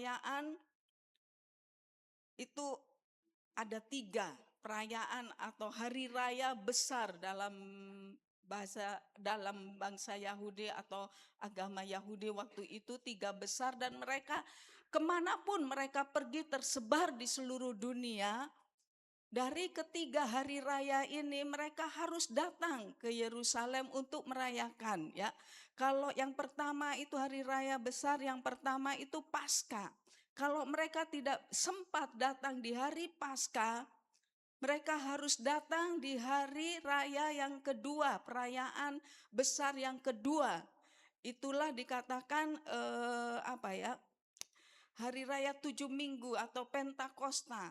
perayaan itu ada 3 perayaan atau hari raya besar dalam bangsa Yahudi atau agama Yahudi waktu itu, 3 besar, dan mereka kemanapun mereka pergi tersebar di seluruh dunia. Dari ketiga hari raya ini mereka harus datang ke Yerusalem untuk merayakan, ya. Kalau yang pertama itu hari raya besar, yang pertama itu Paskah. Kalau mereka tidak sempat datang di hari Paskah, mereka harus datang di hari raya yang kedua, perayaan besar yang kedua. Itulah dikatakan hari raya 7 minggu atau Pentakosta.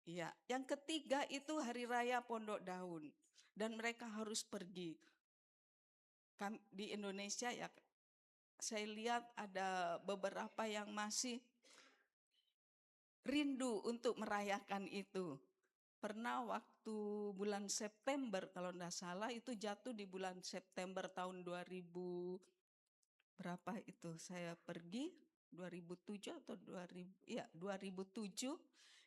Ya, yang ketiga itu hari raya Pondok Daun, dan mereka harus pergi. Di Indonesia ya, saya lihat ada beberapa yang masih rindu untuk merayakan itu. Pernah waktu bulan September kalau tidak salah, itu jatuh di bulan September tahun 2000 berapa itu saya pergi, 2007 atau 2007.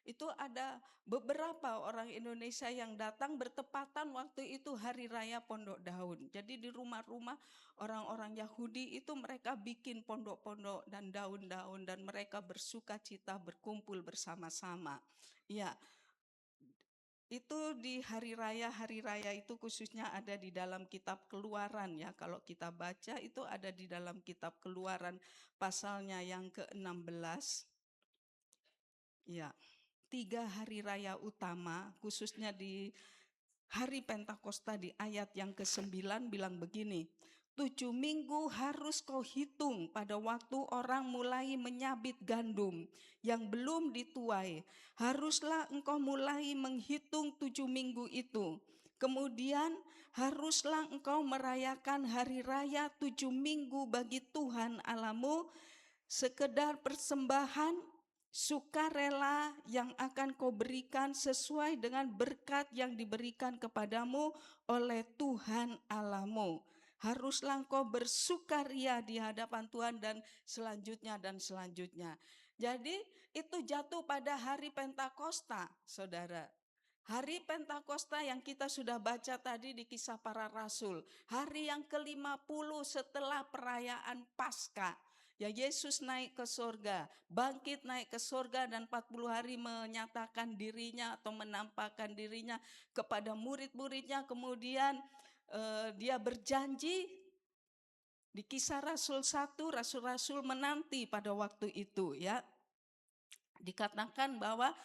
Itu ada beberapa orang Indonesia yang datang bertepatan waktu itu hari raya Pondok Daun. Jadi di rumah-rumah orang-orang Yahudi itu mereka bikin pondok-pondok dan daun-daun, dan mereka bersuka cita berkumpul bersama-sama. Ya, itu di hari raya itu khususnya ada di dalam kitab Keluaran, ya. Kalau kita baca itu ada di dalam kitab Keluaran pasalnya yang ke-16. Ya, 3 hari raya utama khususnya di hari Pentakosta di ayat yang ke-9 bilang begini, 7 minggu harus kau hitung pada waktu orang mulai menyabit gandum yang belum dituai. Haruslah engkau mulai menghitung 7 minggu itu. Kemudian haruslah engkau merayakan hari raya 7 minggu bagi Tuhan Allahmu, sekedar persembahan sukarela yang akan kau berikan sesuai dengan berkat yang diberikan kepadamu oleh Tuhan Allahmu. Haruslah engkau bersukaria di hadapan Tuhan, dan selanjutnya dan selanjutnya. Jadi itu jatuh pada hari Pentakosta, saudara. Hari Pentakosta yang kita sudah baca tadi di Kisah Para Rasul. Hari yang ke-50 setelah perayaan Paskah. Ya, Yesus naik ke surga, bangkit naik ke surga, dan 40 hari menyatakan dirinya atau menampakkan dirinya kepada murid-muridnya. Kemudian dia berjanji di Kisah Rasul 1, rasul-rasul menanti pada waktu itu, ya. Dikatakan bahwa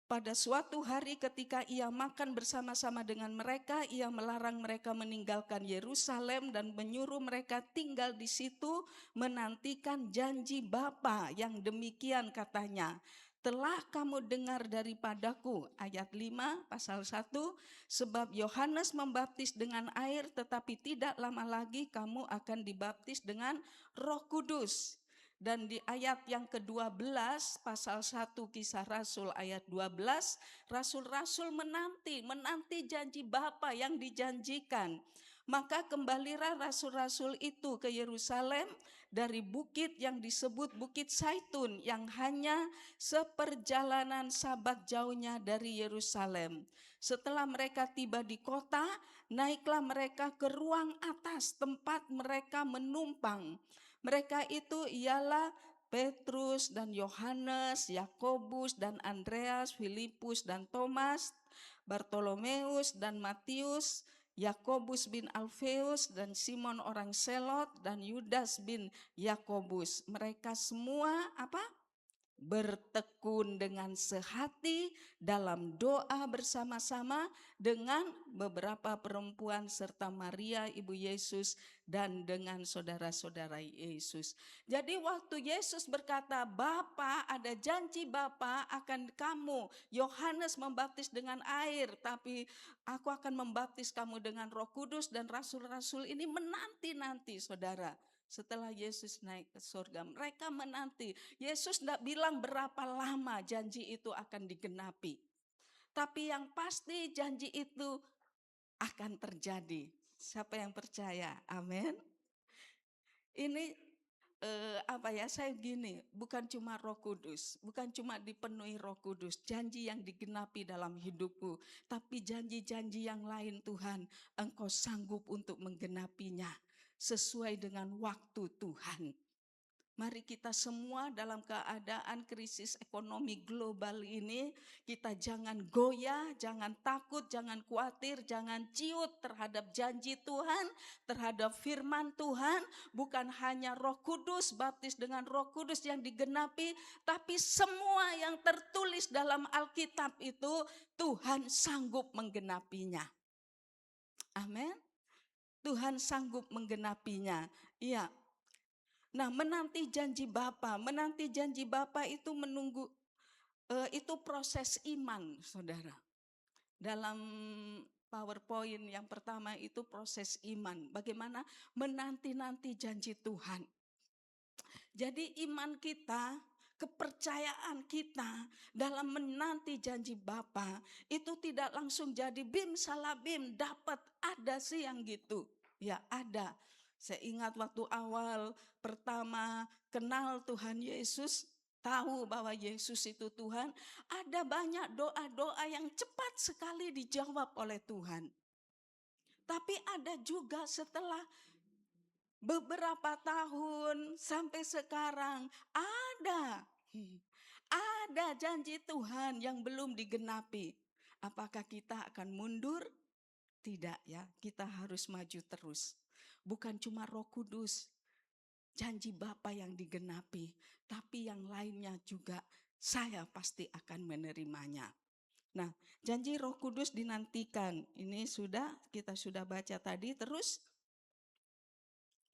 pada suatu hari ketika ia makan bersama-sama dengan mereka, ia melarang mereka meninggalkan Yerusalem dan menyuruh mereka tinggal di situ menantikan janji Bapa yang demikian, katanya. Telah kamu dengar daripadaku, ayat 5 pasal 1, sebab Yohanes membaptis dengan air, tetapi tidak lama lagi kamu akan dibaptis dengan Roh Kudus. Dan di ayat yang ke-12 pasal 1 Kisah Rasul ayat 12, rasul-rasul menanti janji Bapa yang dijanjikan. Maka kembalilah rasul-rasul itu ke Yerusalem dari bukit yang disebut Bukit Zaitun, yang hanya seperjalanan sabat jauhnya dari Yerusalem. Setelah mereka tiba di kota, naiklah mereka ke ruang atas tempat mereka menumpang. Mereka itu ialah Petrus dan Yohanes, Yakobus dan Andreas, Filipus dan Thomas, Bartolomeus dan Matius, Yakobus bin Alfeus dan Simon orang Selot, dan Yudas bin Yakobus. Mereka semua bertekun dengan sehati dalam doa bersama-sama dengan beberapa perempuan serta Maria ibu Yesus dan dengan saudara-saudara Yesus. Jadi waktu Yesus berkata, Bapa, ada janji Bapa akan kamu. Yohanes membaptis dengan air, tapi aku akan membaptis kamu dengan Roh Kudus. Dan rasul-rasul ini menanti-nanti, saudara. Setelah Yesus naik ke surga, mereka menanti. Yesus tidak bilang berapa lama janji itu akan digenapi. Tapi yang pasti janji itu akan terjadi. Siapa yang percaya? Amin. Ini saya gini, bukan cuma Roh Kudus, bukan cuma dipenuhi Roh Kudus, janji yang digenapi dalam hidupku, tapi janji-janji yang lain Tuhan, Engkau sanggup untuk menggenapinya sesuai dengan waktu Tuhan. Mari kita semua dalam keadaan krisis ekonomi global ini, kita jangan goyah, jangan takut, jangan khawatir, jangan ciut terhadap janji Tuhan, terhadap firman Tuhan. Bukan hanya Roh Kudus, baptis dengan Roh Kudus yang digenapi, tapi semua yang tertulis dalam Alkitab itu Tuhan sanggup menggenapinya. Amin. Tuhan sanggup menggenapinya. Iya. Nah, menanti janji Bapa itu menunggu, itu proses iman, saudara. Dalam PowerPoint yang pertama itu proses iman. Bagaimana menanti-nanti janji Tuhan. Jadi iman kita, kepercayaan kita dalam menanti janji Bapa itu tidak langsung jadi bim salah bim, dapat, ada sih yang gitu. Ya ada. Saya ingat waktu awal pertama kenal Tuhan Yesus, tahu bahwa Yesus itu Tuhan, ada banyak doa-doa yang cepat sekali dijawab oleh Tuhan. Tapi ada juga setelah beberapa tahun sampai sekarang ada janji Tuhan yang belum digenapi. Apakah kita akan mundur? Tidak ya, kita harus maju terus. Bukan cuma Roh Kudus, janji Bapa yang digenapi, tapi yang lainnya juga saya pasti akan menerimanya. Nah, janji Roh Kudus dinantikan. Ini kita sudah baca tadi. Terus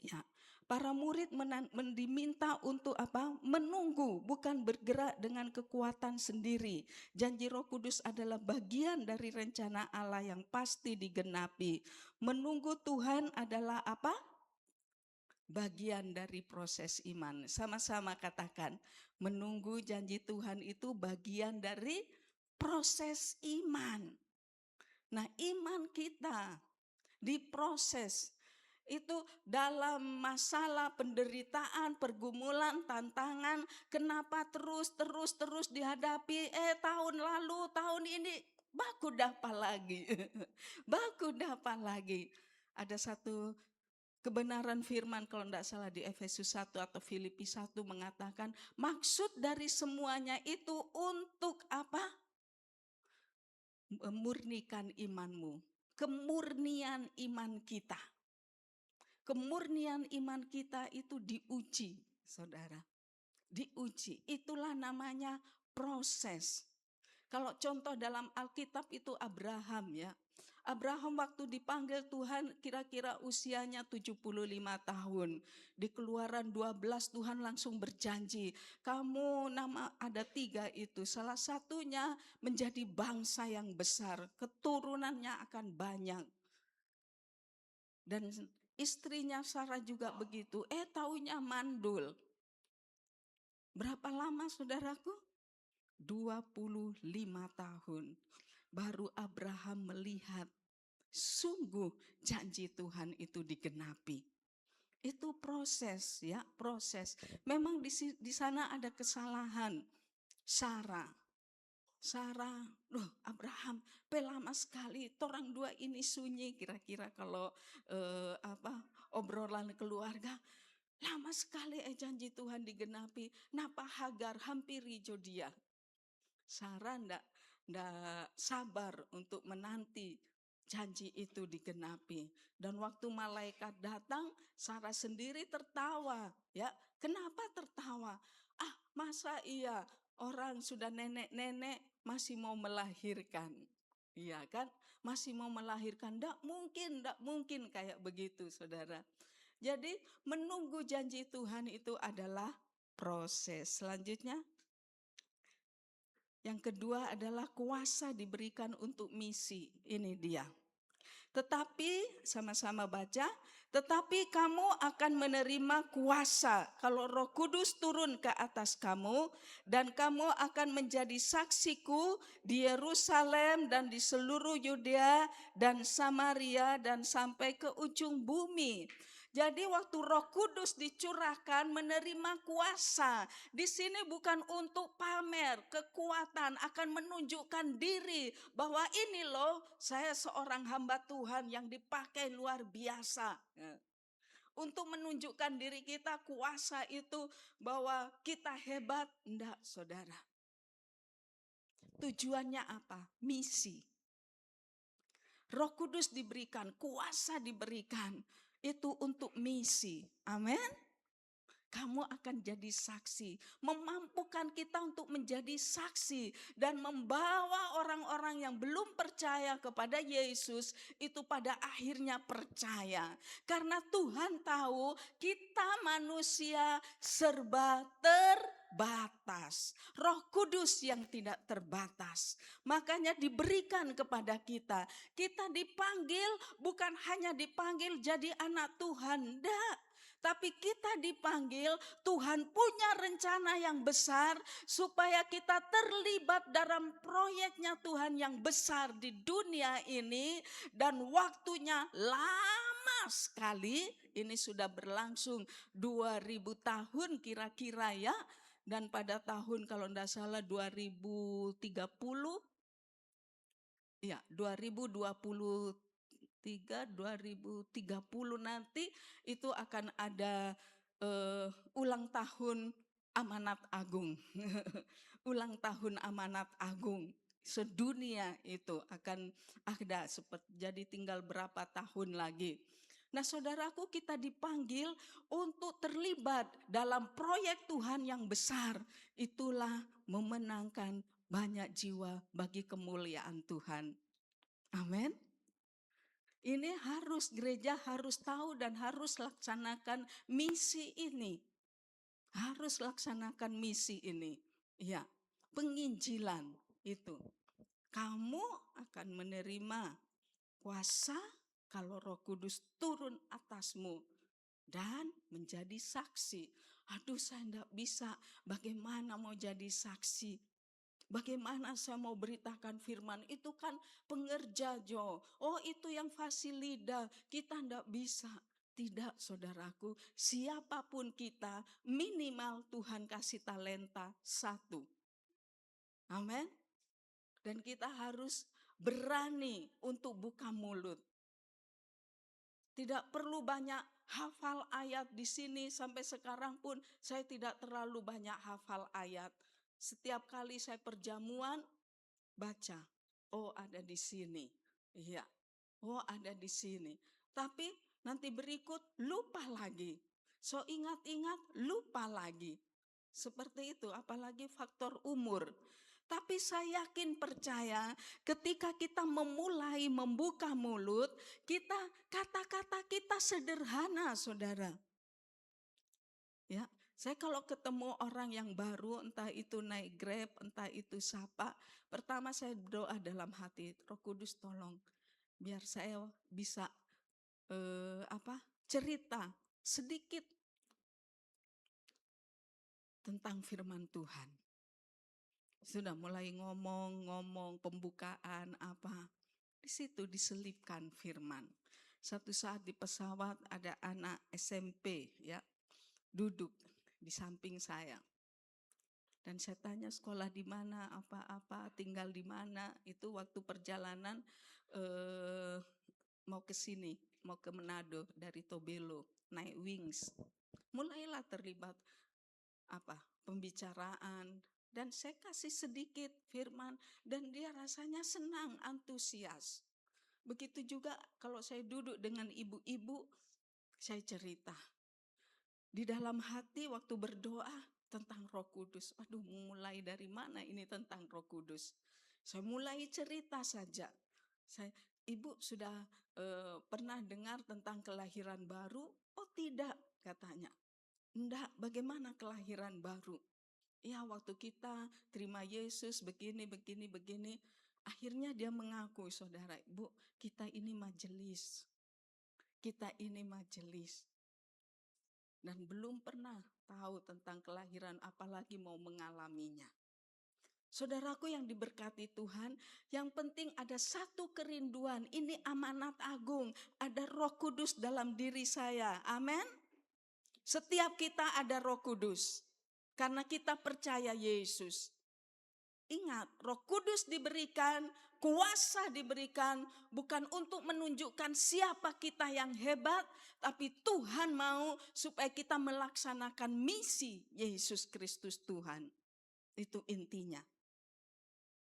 ya, para murid diminta untuk apa? Menunggu, bukan bergerak dengan kekuatan sendiri. Janji Roh Kudus adalah bagian dari rencana Allah yang pasti digenapi. Menunggu Tuhan adalah apa? Bagian dari proses iman. Sama-sama katakan, menunggu janji Tuhan itu bagian dari proses iman. Nah, iman kita diproses. Itu dalam masalah penderitaan, pergumulan, tantangan, kenapa terus dihadapi, tahun lalu, tahun ini, baku dapat lagi. Baku dapat lagi. Ada satu kebenaran firman kalau tidak salah di Efesus 1 atau Filipi 1 mengatakan, maksud dari semuanya itu untuk apa? Memurnikan imanmu. Kemurnian iman kita. Kemurnian iman kita itu diuji, saudara. Diuji, itulah namanya proses. Kalau contoh dalam Alkitab itu Abraham ya. Abraham waktu dipanggil Tuhan kira-kira usianya 75 tahun. Di Keluaran 12 Tuhan langsung berjanji, kamu ada 3 itu. Salah satunya menjadi bangsa yang besar, keturunannya akan banyak. Dan istrinya Sarah juga begitu. Taunya mandul. Berapa lama saudaraku? 25 tahun. Baru Abraham melihat sungguh janji Tuhan itu digenapi. Itu proses ya, proses. Memang di sana ada kesalahan. Sarah, Abraham, lama sekali, torang dua ini sunyi, kira-kira kalau obrolan keluarga, lama sekali janji Tuhan digenapi. Napa Hagar hampiri dia. Sarah ndak sabar untuk menanti janji itu digenapi. Dan waktu malaikat datang, Sarah sendiri tertawa. Ya, kenapa tertawa? Masa iya orang sudah nenek-nenek masih mau melahirkan? Iya kan? Masih mau melahirkan. Ndak mungkin kayak begitu, saudara. Jadi menunggu janji Tuhan itu adalah proses. Selanjutnya, yang kedua adalah kuasa diberikan untuk misi. Ini dia. Tetapi, sama-sama baca, tetapi kamu akan menerima kuasa kalau Roh Kudus turun ke atas kamu, dan kamu akan menjadi saksiku di Yerusalem dan di seluruh Yudea dan Samaria dan sampai ke ujung bumi. Jadi waktu Roh Kudus dicurahkan menerima kuasa. Di sini bukan untuk pamer kekuatan, akan menunjukkan diri bahwa ini loh saya seorang hamba Tuhan yang dipakai luar biasa. Untuk menunjukkan diri kita kuasa itu bahwa kita hebat, enggak saudara. Tujuannya apa? Misi. Roh Kudus diberikan, kuasa diberikan. Itu untuk misi. Amin. Kamu akan jadi saksi, memampukan kita untuk menjadi saksi dan membawa orang-orang yang belum percaya kepada Yesus itu pada akhirnya percaya. Karena Tuhan tahu kita manusia serba terbatas. Roh Kudus yang tidak terbatas. Makanya diberikan kepada kita. Kita dipanggil bukan hanya dipanggil jadi anak Tuhan, enggak. Tapi kita dipanggil, Tuhan punya rencana yang besar supaya kita terlibat dalam proyeknya Tuhan yang besar di dunia ini. Dan waktunya lama sekali, ini sudah berlangsung 2000 tahun kira-kira ya. Dan pada tahun kalau tidak salah 2030, ya 2030 nanti itu akan ada ulang tahun amanat agung. Ulang tahun amanat agung sedunia itu akan ada, seperti jadi tinggal berapa tahun lagi. Nah saudaraku, kita dipanggil untuk terlibat dalam proyek Tuhan yang besar. Itulah memenangkan banyak jiwa bagi kemuliaan Tuhan. Amin. Ini harus gereja harus tahu dan harus laksanakan misi ini. Harus laksanakan misi ini. Ya, penginjilan itu. Kamu akan menerima kuasa kalau Roh Kudus turun atasmu dan menjadi saksi. Aduh, saya tidak bisa. Bagaimana mau jadi saksi? Bagaimana saya mau beritakan firman? Itu kan pengerja Jo. Oh itu yang fasilida. Kita tidak bisa. Tidak saudaraku. Siapapun kita minimal Tuhan kasih talenta satu. Amin. Dan kita harus berani untuk buka mulut. Tidak perlu banyak hafal ayat di sini, sampai sekarang pun saya tidak terlalu banyak hafal ayat. Setiap kali saya perjamuan baca, oh ada di sini. Iya. Oh ada di sini. Tapi nanti berikut lupa lagi. So ingat-ingat lupa lagi. Seperti itu, apalagi faktor umur. Tapi saya yakin percaya ketika kita memulai membuka mulut, kita kata-kata kita sederhana, saudara. Ya, saya kalau ketemu orang yang baru, entah itu naik Grab, entah itu sapa, pertama saya berdoa dalam hati, Roh Kudus tolong, biar saya bisa cerita sedikit tentang firman Tuhan. Sudah mulai ngomong pembukaan apa. Di situ diselipkan firman. Satu saat di pesawat ada anak SMP ya, duduk di samping saya. Dan saya tanya sekolah di mana, apa-apa, tinggal di mana. Itu waktu perjalanan mau ke sini, mau ke Manado dari Tobelo, naik Wings. Mulailah terlibat pembicaraan. Dan saya kasih sedikit firman dan dia rasanya senang, antusias. Begitu juga kalau saya duduk dengan ibu-ibu, saya cerita. Di dalam hati waktu berdoa tentang Roh Kudus. Aduh, mulai dari mana ini tentang Roh Kudus? Saya mulai cerita saja. Ibu sudah pernah dengar tentang kelahiran baru? Oh tidak, katanya. Enggak, bagaimana kelahiran baru? Ya waktu kita terima Yesus begini. Akhirnya dia mengaku, saudara, ibu, kita ini majelis. Kita ini majelis. Dan belum pernah tahu tentang kelahiran, apalagi mau mengalaminya. Saudaraku yang diberkati Tuhan, yang penting ada satu kerinduan, ini amanat agung, ada Roh Kudus dalam diri saya. Amin. Setiap kita ada Roh Kudus, karena kita percaya Yesus. Ingat, Roh Kudus diberikan, kuasa diberikan, bukan untuk menunjukkan siapa kita yang hebat, tapi Tuhan mau supaya kita melaksanakan misi Yesus Kristus Tuhan. Itu intinya.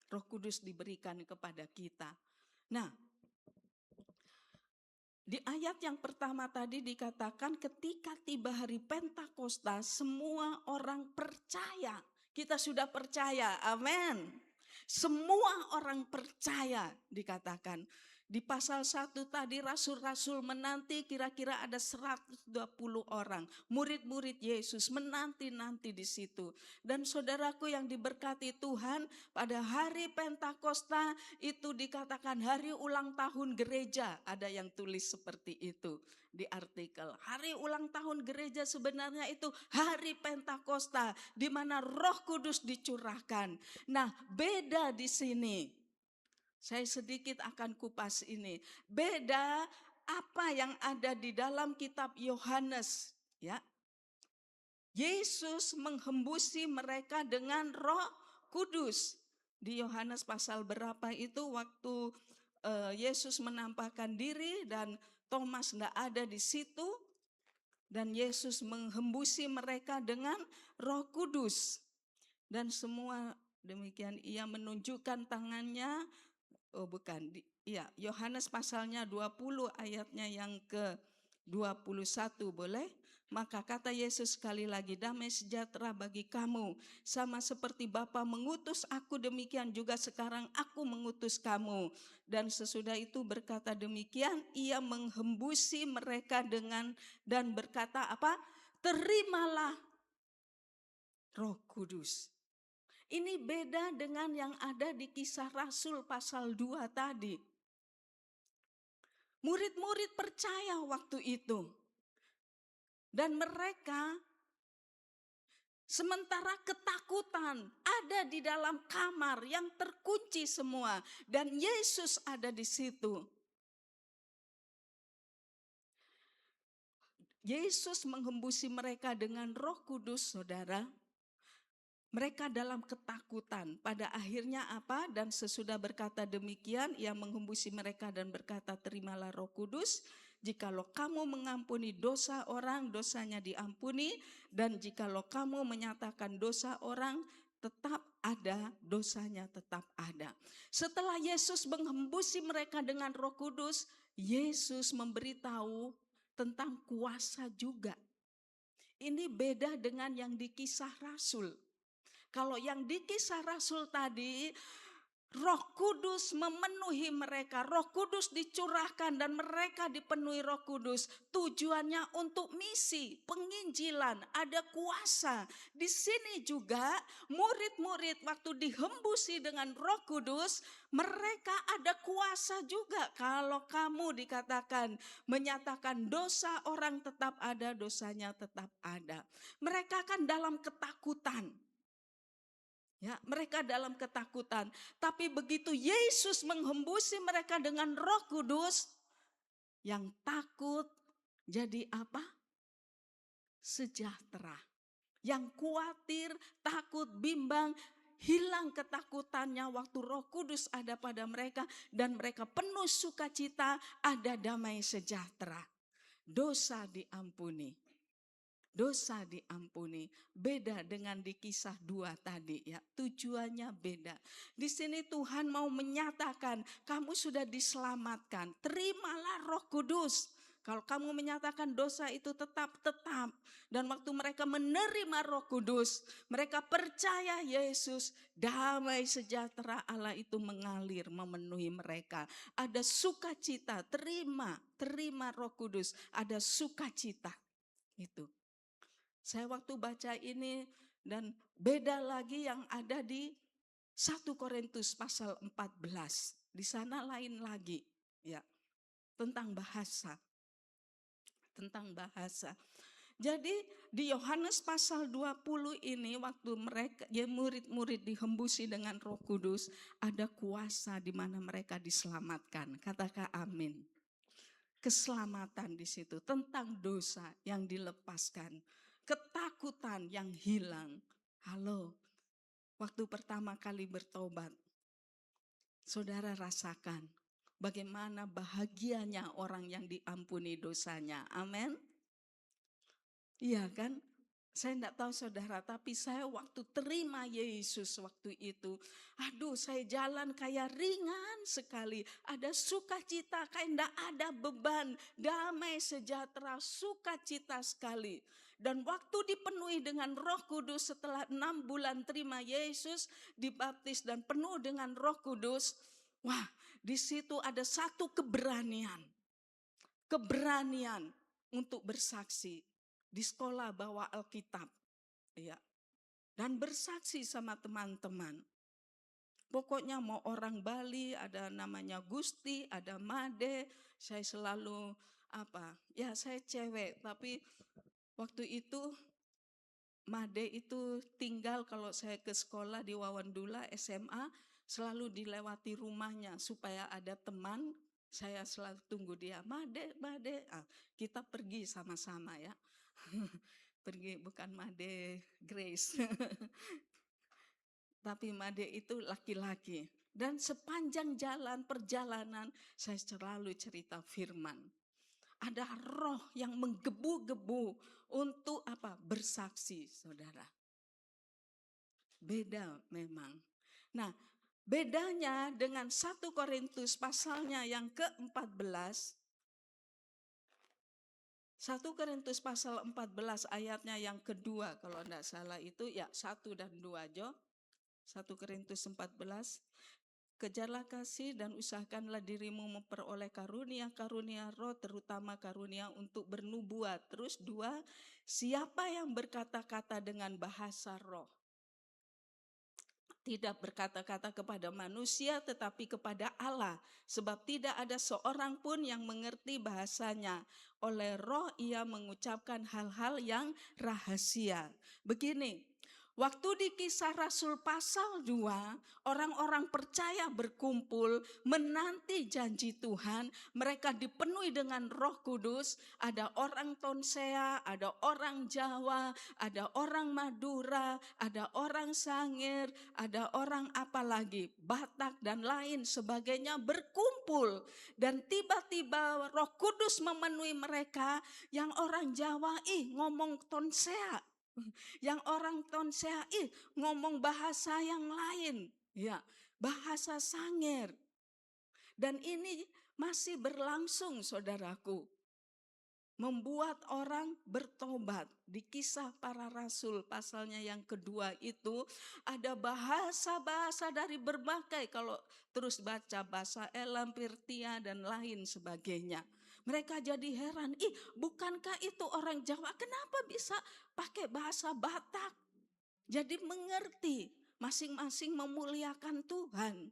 Roh Kudus diberikan kepada kita. Nah, di ayat yang pertama tadi dikatakan ketika tiba hari Pentakosta semua orang percaya. Kita sudah percaya, amin. Semua orang percaya dikatakan. Di pasal 1 tadi rasul-rasul menanti kira-kira ada 120 orang. Murid-murid Yesus menanti-nanti di situ. Dan saudaraku yang diberkati Tuhan, pada hari Pentakosta itu dikatakan hari ulang tahun gereja. Ada yang tulis seperti itu di artikel. Hari ulang tahun gereja sebenarnya itu hari Pentakosta, di mana Roh Kudus dicurahkan. Nah, beda di sini. Saya sedikit akan kupas ini. Beda apa yang ada di dalam kitab Yohanes, ya. Yesus menghembusi mereka dengan Roh Kudus. Di Yohanes pasal berapa itu waktu Yesus menampakkan diri dan Thomas tidak ada di situ. Dan Yesus menghembusi mereka dengan Roh Kudus. Dan semua demikian ia menunjukkan tangannya. Oh bukan, iya Yohanes pasalnya 20 ayatnya yang ke-21 boleh? Maka kata Yesus sekali lagi, damai sejahtera bagi kamu. Sama seperti Bapa mengutus aku, demikian juga sekarang aku mengutus kamu. Dan sesudah itu berkata demikian, ia menghembusi mereka dan berkata apa? Terimalah Roh Kudus. Ini beda dengan yang ada di Kisah Rasul pasal 2 tadi. Murid-murid percaya waktu itu. Dan mereka sementara ketakutan ada di dalam kamar yang terkunci semua. Dan Yesus ada di situ. Yesus menghembusi mereka dengan Roh Kudus, saudara. Mereka dalam ketakutan. Pada akhirnya apa? Dan sesudah berkata demikian, ia menghembusi mereka dan berkata, terimalah Roh Kudus. Jikalau kamu mengampuni dosa orang, dosanya diampuni. Dan jikalau kamu menyatakan dosa orang, tetap ada, dosanya tetap ada. Setelah Yesus menghembusi mereka dengan Roh Kudus, Yesus memberitahu tentang kuasa juga. Ini beda dengan yang di Kisah Rasul. Kalau yang di Kisah Rasul tadi, Roh Kudus memenuhi mereka, Roh Kudus dicurahkan dan mereka dipenuhi Roh Kudus. Tujuannya untuk misi, penginjilan, ada kuasa. Di sini juga murid-murid waktu dihembusi dengan Roh Kudus, mereka ada kuasa juga. Kalau kamu dikatakan menyatakan dosa orang tetap ada, dosanya tetap ada. Mereka kan dalam ketakutan. Ya, mereka dalam ketakutan. Tapi begitu Yesus menghembusi mereka dengan Roh Kudus, yang takut jadi apa? Sejahtera. Yang khawatir, takut, bimbang, hilang ketakutannya waktu Roh Kudus ada pada mereka dan mereka penuh sukacita, ada damai sejahtera. Dosa diampuni. Dosa diampuni. Beda dengan di Kisah 2 tadi ya. Tujuannya beda. Di sini Tuhan mau menyatakan kamu sudah diselamatkan. Terimalah Roh Kudus. Kalau kamu menyatakan dosa itu tetap. Dan waktu mereka menerima Roh Kudus, mereka percaya Yesus, damai sejahtera Allah itu mengalir memenuhi mereka. Ada sukacita, terima Roh Kudus, ada sukacita. Itu. Saya waktu baca ini dan beda lagi yang ada di 1 Korintus pasal 14. Di sana lain lagi ya. Tentang bahasa. Jadi di Yohanes pasal 20 ini waktu mereka ya murid-murid dihembusi dengan Roh Kudus, ada kuasa di mana mereka diselamatkan. Katakan amin. Keselamatan di situ tentang dosa yang dilepaskan, ketakutan yang hilang. Halo, waktu pertama kali bertobat, saudara rasakan bagaimana bahagianya orang yang diampuni dosanya. Amin. Iya kan? Saya enggak tahu saudara, tapi saya waktu terima Yesus waktu itu, aduh saya jalan kayak ringan sekali. Ada sukacita kayak enggak ada beban, damai sejahtera, sukacita sekali. Dan waktu dipenuhi dengan Roh Kudus setelah 6 bulan terima Yesus, dibaptis dan penuh dengan Roh Kudus, wah di situ ada satu keberanian. Keberanian untuk bersaksi. Di sekolah bawa Alkitab, ya, dan bersaksi sama teman-teman. Pokoknya mau orang Bali, ada namanya Gusti, ada Made, saya selalu ya saya cewek, tapi waktu itu Made itu tinggal kalau saya ke sekolah di Wawandula SMA, selalu dilewati rumahnya supaya ada teman. Saya selalu tunggu dia, Made, kita pergi sama-sama ya. Pergi bukan Made Grace. Tapi Made itu laki-laki. Dan sepanjang jalan perjalanan saya selalu cerita firman. Ada roh yang menggebu-gebu untuk bersaksi, saudara. Beda memang. Nah, bedanya dengan 1 Korintus pasalnya yang ke-14, 1 Korintus pasal 14 ayatnya yang kedua kalau tidak salah itu ya 1 dan 2 Jo. 1 Korintus 14, kejarlah kasih dan usahakanlah dirimu memperoleh karunia-karunia roh, terutama karunia untuk bernubuat. Terus 2, siapa yang berkata-kata dengan bahasa roh? Tidak berkata-kata kepada manusia tetapi kepada Allah. Sebab tidak ada seorang pun yang mengerti bahasanya. Oleh roh ia mengucapkan hal-hal yang rahasia. Begini, waktu di Kisah Rasul pasal 2, orang-orang percaya berkumpul menanti janji Tuhan. Mereka dipenuhi dengan Roh Kudus. Ada orang Tonsea, ada orang Jawa, ada orang Madura, ada orang Sangir, ada orang apalagi, Batak dan lain sebagainya berkumpul. Dan tiba-tiba Roh Kudus memenuhi mereka. Yang orang Jawa, ngomong Tonsea. Yang orang Tonsea, ngomong bahasa yang lain. Ya, bahasa Sangir. Dan ini masih berlangsung, saudaraku. Membuat orang bertobat. Di Kisah Para Rasul pasalnya yang kedua itu ada bahasa-bahasa dari berbagai, kalau terus baca bahasa Elam, Pirtia dan lain sebagainya. Mereka jadi heran, bukankah itu orang Jawa, kenapa bisa pakai bahasa Batak? Jadi mengerti, masing-masing memuliakan Tuhan.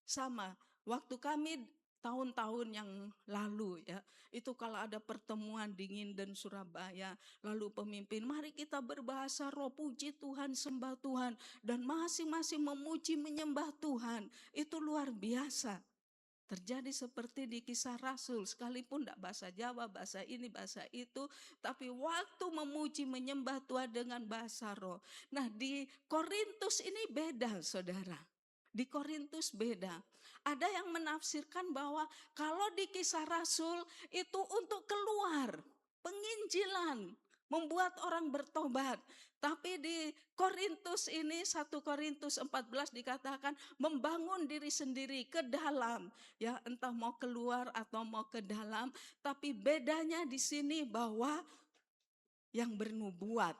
Sama, waktu kami tahun-tahun yang lalu ya, itu kalau ada pertemuan di Nginden Surabaya, lalu pemimpin, mari kita berbahasa roh, puji Tuhan, sembah Tuhan, dan masing-masing memuji menyembah Tuhan. Itu luar biasa. Terjadi seperti di Kisah Rasul, sekalipun tidak bahasa Jawa, bahasa ini, bahasa itu, tapi waktu memuji menyembah Tuhan dengan bahasa roh. Nah, di Korintus ini beda, saudara. Di Korintus beda. Ada yang menafsirkan bahwa kalau di Kisah Rasul itu untuk keluar, penginjilan, membuat orang bertobat. Tapi di Korintus ini 1 Korintus 14 dikatakan membangun diri sendiri ke dalam. Ya, entah mau keluar atau mau ke dalam, tapi bedanya di sini bahwa yang bernubuat,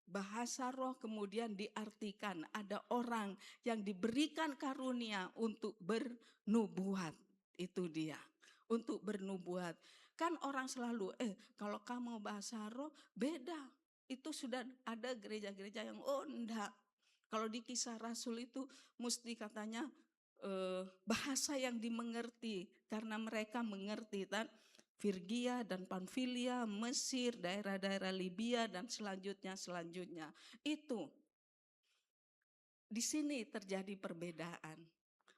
bahasa roh kemudian diartikan ada orang yang diberikan karunia untuk bernubuat. Itu dia, untuk bernubuat. Kan orang selalu, kalau kamu bahasa roh beda. Itu sudah ada gereja-gereja yang, enggak. Kalau di Kisah Rasul itu mesti katanya bahasa yang dimengerti, karena mereka mengerti. Firgia dan Pamfilia, Mesir, daerah-daerah Libya dan selanjutnya. Itu di sini terjadi perbedaan.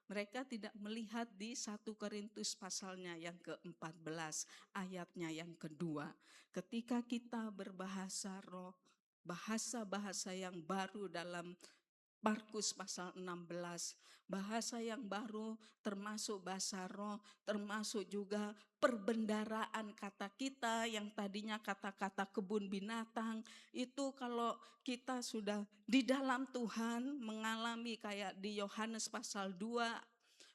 Mereka tidak melihat di 1 Korintus pasalnya yang ke-14 ayatnya yang kedua. Ketika kita berbahasa roh, bahasa-bahasa yang baru dalam Markus pasal 16, bahasa yang baru termasuk bahasa roh, termasuk juga perbendaraan kata kita yang tadinya kata-kata kebun binatang. Itu kalau kita sudah di dalam Tuhan mengalami kayak di Yohanes pasal 2,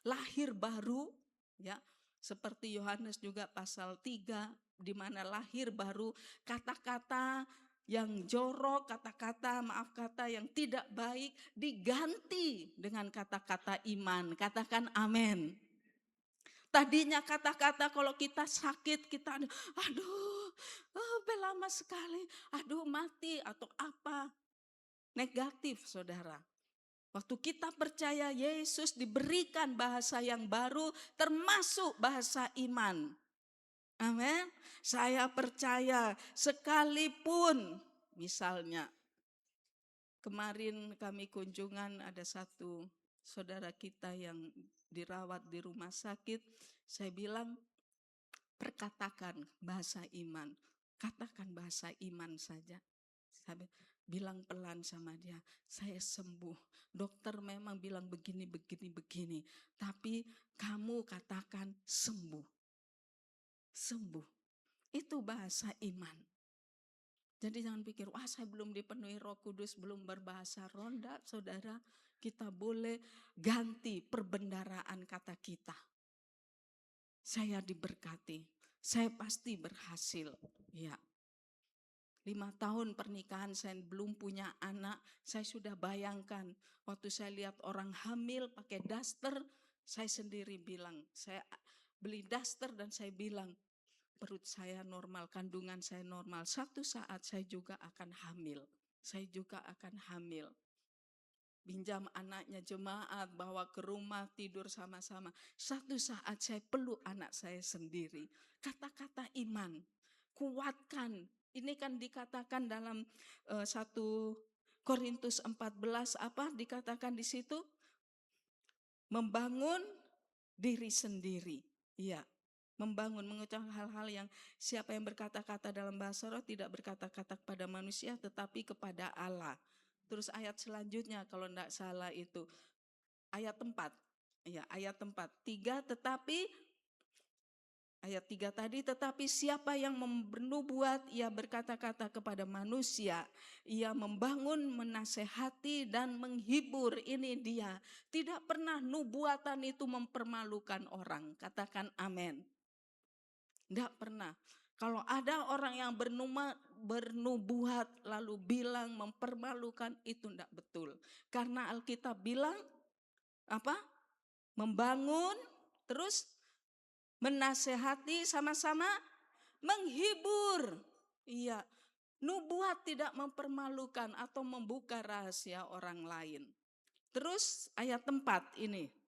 lahir baru, ya, seperti Yohanes juga pasal 3, di mana lahir baru, kata-kata yang jorok, kata yang tidak baik diganti dengan kata-kata iman. Katakan amin. Tadinya kata-kata kalau kita sakit, kita aduh, lama sekali, aduh mati atau apa. Negatif, saudara. Waktu kita percaya Yesus diberikan bahasa yang baru, termasuk bahasa iman. Amin. Saya percaya sekalipun misalnya kemarin kami kunjungan ada satu saudara kita yang dirawat di rumah sakit. Saya bilang perkatakan bahasa iman. Katakan bahasa iman saja. Saya bilang pelan sama dia, saya sembuh. Dokter memang bilang begini. Tapi kamu katakan sembuh. Sembuh. Itu bahasa iman. Jadi jangan pikir, wah saya belum dipenuhi Roh Kudus, belum berbahasa ronda, saudara. Kita boleh ganti perbendaraan kata kita. Saya diberkati, saya pasti berhasil. Ya. 5 tahun pernikahan saya belum punya anak, saya sudah bayangkan. Waktu saya lihat orang hamil pakai daster, saya sendiri bilang, saya beli daster dan saya bilang, perut saya normal, kandungan saya normal. Satu saat saya juga akan hamil. Pinjam anaknya jemaat, bawa ke rumah, tidur sama-sama. Satu saat saya peluk anak saya sendiri. Kata-kata iman, kuatkan. Ini kan dikatakan dalam 1 Korintus 14, apa dikatakan di situ? Membangun diri sendiri. Iya. Membangun, mengucapkan hal-hal yang siapa yang berkata-kata dalam bahasa roh tidak berkata-kata kepada manusia tetapi kepada Allah. Terus ayat selanjutnya kalau tidak salah itu ayat 4. Ya, ayat 4. 3 tetapi ayat 3 tadi, tetapi siapa yang bernubuat ia berkata-kata kepada manusia, ia membangun, menasehati dan menghibur. Ini dia. Tidak pernah nubuatan itu mempermalukan orang. Katakan amin. Tidak pernah. Kalau ada orang yang bernubuat lalu bilang mempermalukan, itu tidak betul. Karena Alkitab bilang apa? Membangun, terus menasehati, sama-sama menghibur. Iya, nubuat tidak mempermalukan atau membuka rahasia orang lain. Terus ayat 4 ini.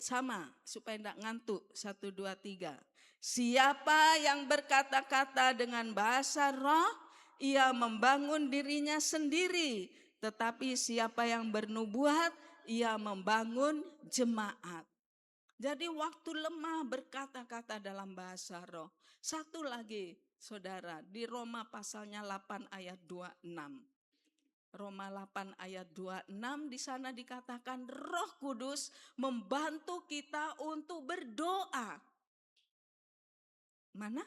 Sama supaya tidak ngantuk. 1, 2, 3. Siapa yang berkata-kata dengan bahasa roh, ia membangun dirinya sendiri. Tetapi siapa yang bernubuat, ia membangun jemaat. Jadi waktu lemah berkata-kata dalam bahasa roh. Satu lagi saudara, di Roma pasalnya 8 ayat 26. Roma 8 ayat 26 di sana dikatakan Roh Kudus membantu kita untuk berdoa. Mana?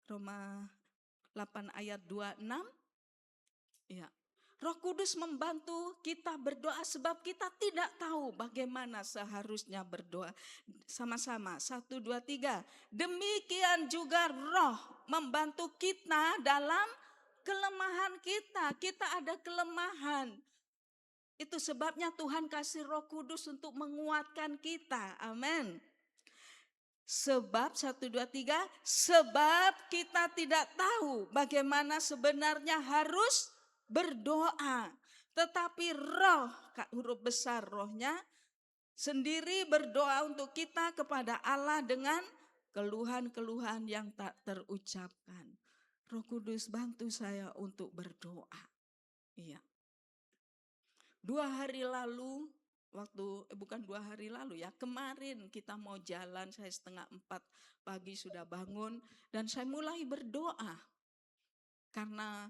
Roma 8 ayat 26. Ya. Roh Kudus membantu kita berdoa sebab kita tidak tahu bagaimana seharusnya berdoa. Sama-sama, 1, 2, 3. Demikian juga Roh membantu kita dalam kelemahan kita. Kita ada kelemahan. Itu sebabnya Tuhan kasih Roh Kudus untuk menguatkan kita. Amin. Sebab 1, 2, 3, sebab kita tidak tahu bagaimana sebenarnya harus berdoa. Tetapi roh, huruf besar rohnya, Sendiri berdoa untuk kita kepada Allah dengan keluhan-keluhan yang tak terucapkan. Roh Kudus bantu saya untuk berdoa. Iya. 2 hari lalu, bukan 2 hari lalu ya, kemarin kita mau jalan, saya 3:30 pagi sudah bangun dan saya mulai berdoa. Karena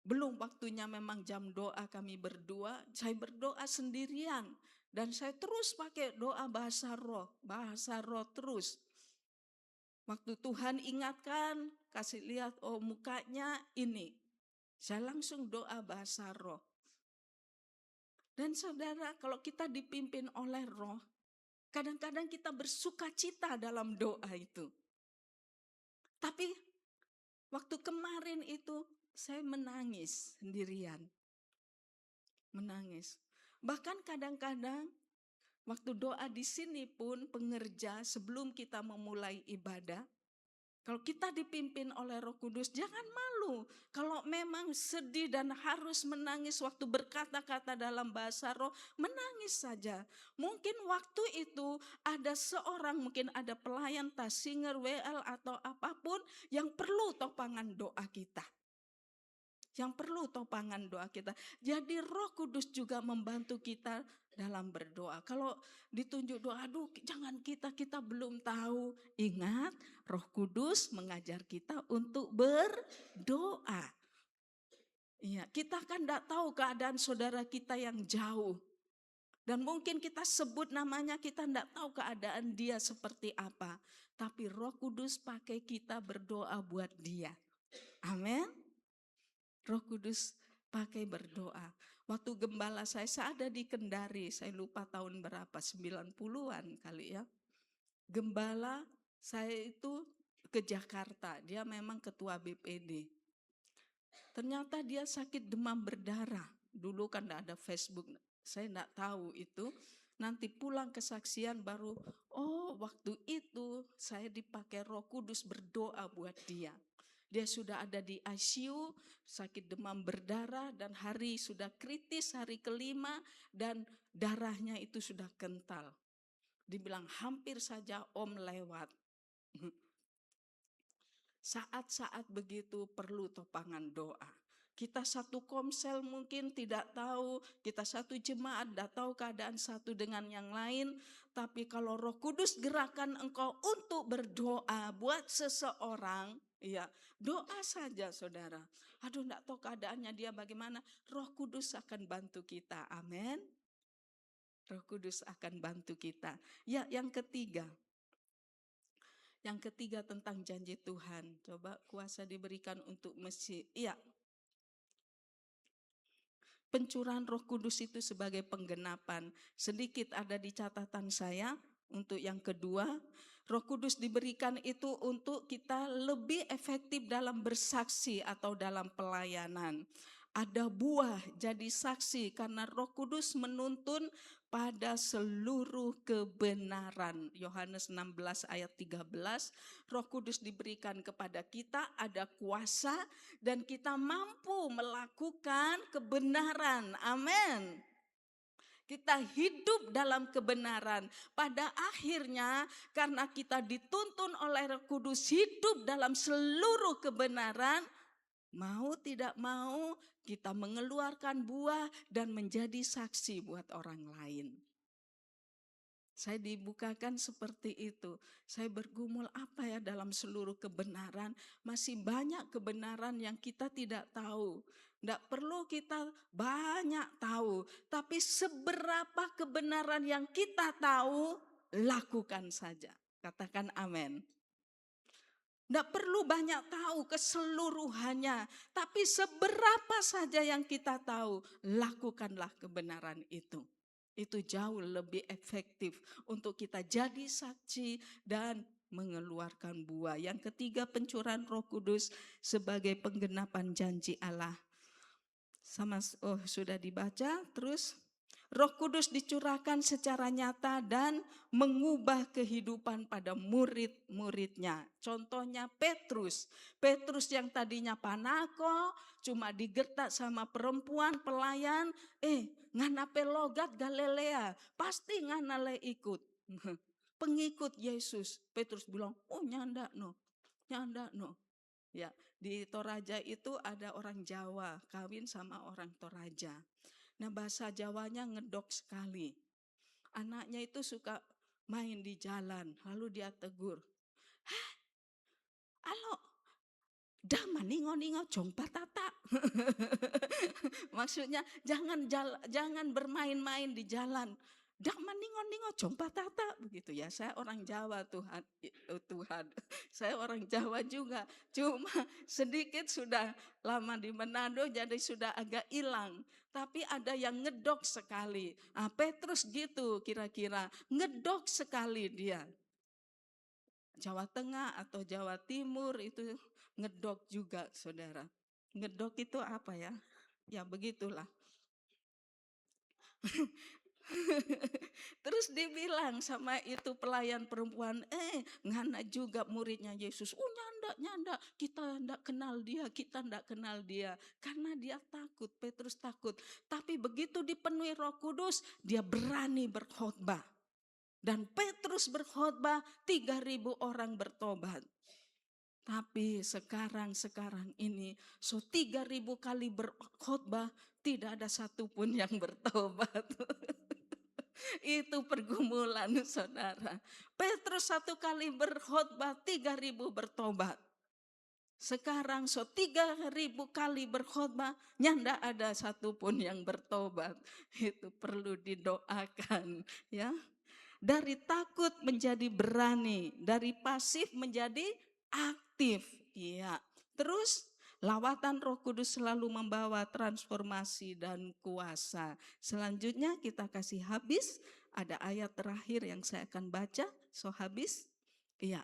belum waktunya memang jam doa kami berdua, saya berdoa sendirian. Dan saya terus pakai doa bahasa roh terus. Waktu Tuhan ingatkan, kasih lihat, oh mukanya ini. Saya langsung doa bahasa roh. Dan saudara, kalau kita dipimpin oleh roh, kadang-kadang kita bersuka cita dalam doa itu. Tapi waktu kemarin itu saya menangis sendirian. Menangis. Bahkan kadang-kadang waktu doa di sini pun pengerja sebelum kita memulai ibadah, kalau kita dipimpin oleh Roh Kudus, jangan malu. Kalau memang sedih dan harus menangis waktu berkata-kata dalam bahasa roh, menangis saja. Mungkin waktu itu ada seorang, mungkin ada pelayan, singer, WL atau apapun yang perlu topangan doa kita. Yang perlu topangan doa kita. Jadi Roh Kudus juga membantu kita dalam berdoa. Kalau ditunjuk doa, aduh jangan kita belum tahu. Ingat, Roh Kudus mengajar kita untuk berdoa. Iya, kita kan tidak tahu keadaan saudara kita yang jauh. Dan mungkin kita sebut namanya, kita tidak tahu keadaan dia seperti apa. Tapi Roh Kudus pakai kita berdoa buat dia. Amin. Roh Kudus pakai berdoa. Waktu gembala saya ada di Kendari, saya lupa tahun berapa, 90-an kali ya. Gembala saya itu ke Jakarta, dia memang ketua BPD. Ternyata dia sakit demam berdarah. Dulu kan tidak ada Facebook, saya tidak tahu itu. Nanti pulang kesaksian baru, oh waktu itu saya dipakai Roh Kudus berdoa buat dia. Dia sudah ada di ICU, sakit demam berdarah dan hari sudah kritis, hari kelima dan darahnya itu sudah kental. Dibilang hampir saja Om lewat. Saat-saat begitu perlu topangan doa. Kita satu komsel mungkin tidak tahu, kita satu jemaat tidak tahu keadaan satu dengan yang lain. Tapi kalau Roh Kudus gerakan engkau untuk berdoa buat seseorang, ya doa saja saudara. Aduh tidak tahu keadaannya dia bagaimana, Roh Kudus akan bantu kita, amin. Roh Kudus akan bantu kita. Ya, yang ketiga. Yang ketiga tentang janji Tuhan. Coba kuasa diberikan untuk Mesir. Iya. Pencurahan Roh Kudus itu sebagai penggenapan. Sedikit ada di catatan saya. Untuk yang kedua, Roh Kudus diberikan itu untuk kita lebih efektif dalam bersaksi atau dalam pelayanan. Ada buah jadi saksi karena Roh Kudus menuntun pada seluruh kebenaran. Yohanes 16 ayat 13, Roh Kudus diberikan kepada kita, ada kuasa dan kita mampu melakukan kebenaran. Amin. Kita hidup dalam kebenaran. Pada akhirnya karena kita dituntun oleh Roh Kudus hidup dalam seluruh kebenaran, mau tidak mau kita mengeluarkan buah dan menjadi saksi buat orang lain. Saya dibukakan seperti itu. Saya bergumul apa ya dalam seluruh kebenaran. Masih banyak kebenaran yang kita tidak tahu. Tidak perlu kita banyak tahu. Tapi seberapa kebenaran yang kita tahu, lakukan saja. Katakan amin. Tidak perlu banyak tahu keseluruhannya. Tapi seberapa saja yang kita tahu, lakukanlah kebenaran itu. Itu jauh lebih efektif untuk kita jadi saksi dan mengeluarkan buah. Yang ketiga, pencurahan Roh Kudus sebagai penggenapan janji Allah. Sudah dibaca. Terus Roh Kudus dicurahkan secara nyata dan mengubah kehidupan pada murid-muridnya. Contohnya Petrus. Petrus yang tadinya panako, cuma digertak sama perempuan pelayan. Ngana pelogat Galilea, pasti ngana le ikut. Pengikut Yesus. Petrus bilang, oh nyanda no. Ya, di Toraja itu ada orang Jawa kawin sama orang Toraja. Nah, bahasa Jawanya ngedok sekali. Anaknya itu suka main di jalan, lalu dia tegur. Hah, alo, dah maningo-ningo jong patata. Maksudnya jangan bermain-main di jalan. Dah maningo-ningo jong patata. Begitu ya, saya orang Jawa Tuhan. Saya orang Jawa juga. Cuma sedikit sudah lama di Manado jadi sudah agak hilang. Tapi ada yang ngedok sekali. Petrus gitu kira-kira. Ngedok sekali dia. Jawa Tengah atau Jawa Timur itu ngedok juga, saudara. Ngedok itu apa ya? Ya begitulah. Terus dibilang sama itu pelayan perempuan, ngana juga muridnya Yesus. Oh nyanda, kita ndak kenal dia. Karena dia takut, Petrus takut. Tapi begitu dipenuhi Roh Kudus, dia berani berkhotbah. Dan Petrus berkhotbah, 3.000 orang bertobat. Tapi sekarang ini, 3.000 kali berkhotbah, tidak ada satupun yang bertobat. Itu pergumulan, saudara. Petrus 1 kali berkhotbah, 3.000 bertobat. Sekarang 3.000 kali berkhotbah, nyanda ada satupun yang bertobat. Itu perlu didoakan, ya. Dari takut menjadi berani, dari pasif menjadi aktif. Iya. Terus lawatan Roh Kudus selalu membawa transformasi dan kuasa. Selanjutnya kita kasih habis. Ada ayat terakhir yang saya akan baca. Habis. Iya.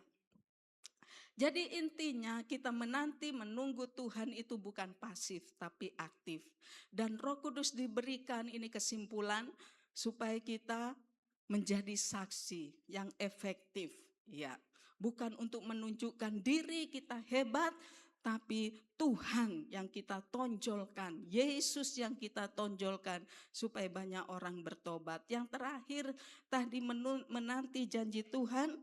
Jadi intinya kita menunggu Tuhan itu bukan pasif tapi aktif. Dan Roh Kudus diberikan ini kesimpulan supaya kita menjadi saksi yang efektif, ya. Bukan untuk menunjukkan diri kita hebat, tapi Tuhan yang kita tonjolkan, Yesus yang kita tonjolkan supaya banyak orang bertobat. Yang terakhir tadi menanti janji Tuhan,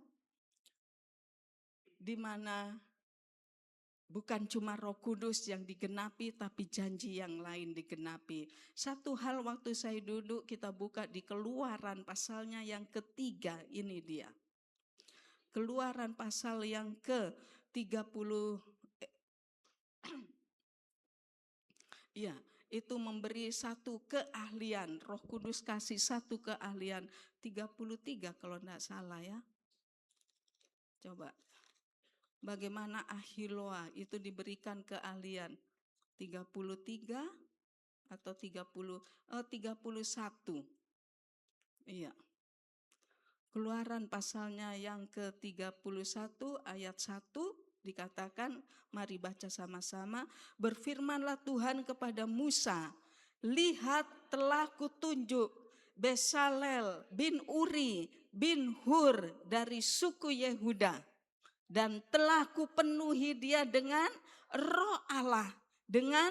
di mana bukan cuma Roh Kudus yang digenapi, tapi janji yang lain digenapi. Satu hal waktu saya duduk, kita buka di Keluaran pasalnya yang ketiga, ini dia. Keluaran pasal yang ke-30, ya, itu memberi satu keahlian. Roh Kudus kasih satu keahlian. 33 kalau tidak salah ya. Coba. Bagaimana Ahiloa itu diberikan keahlian. 33 atau 31. Iya. Keluaran pasalnya yang ke-31 ayat 1 dikatakan, mari baca sama-sama. Berfirmanlah Tuhan kepada Musa, lihat telah kutunjuk Besalel bin Uri bin Hur dari suku Yehuda, dan telah kupenuhi dia dengan Roh Allah, dengan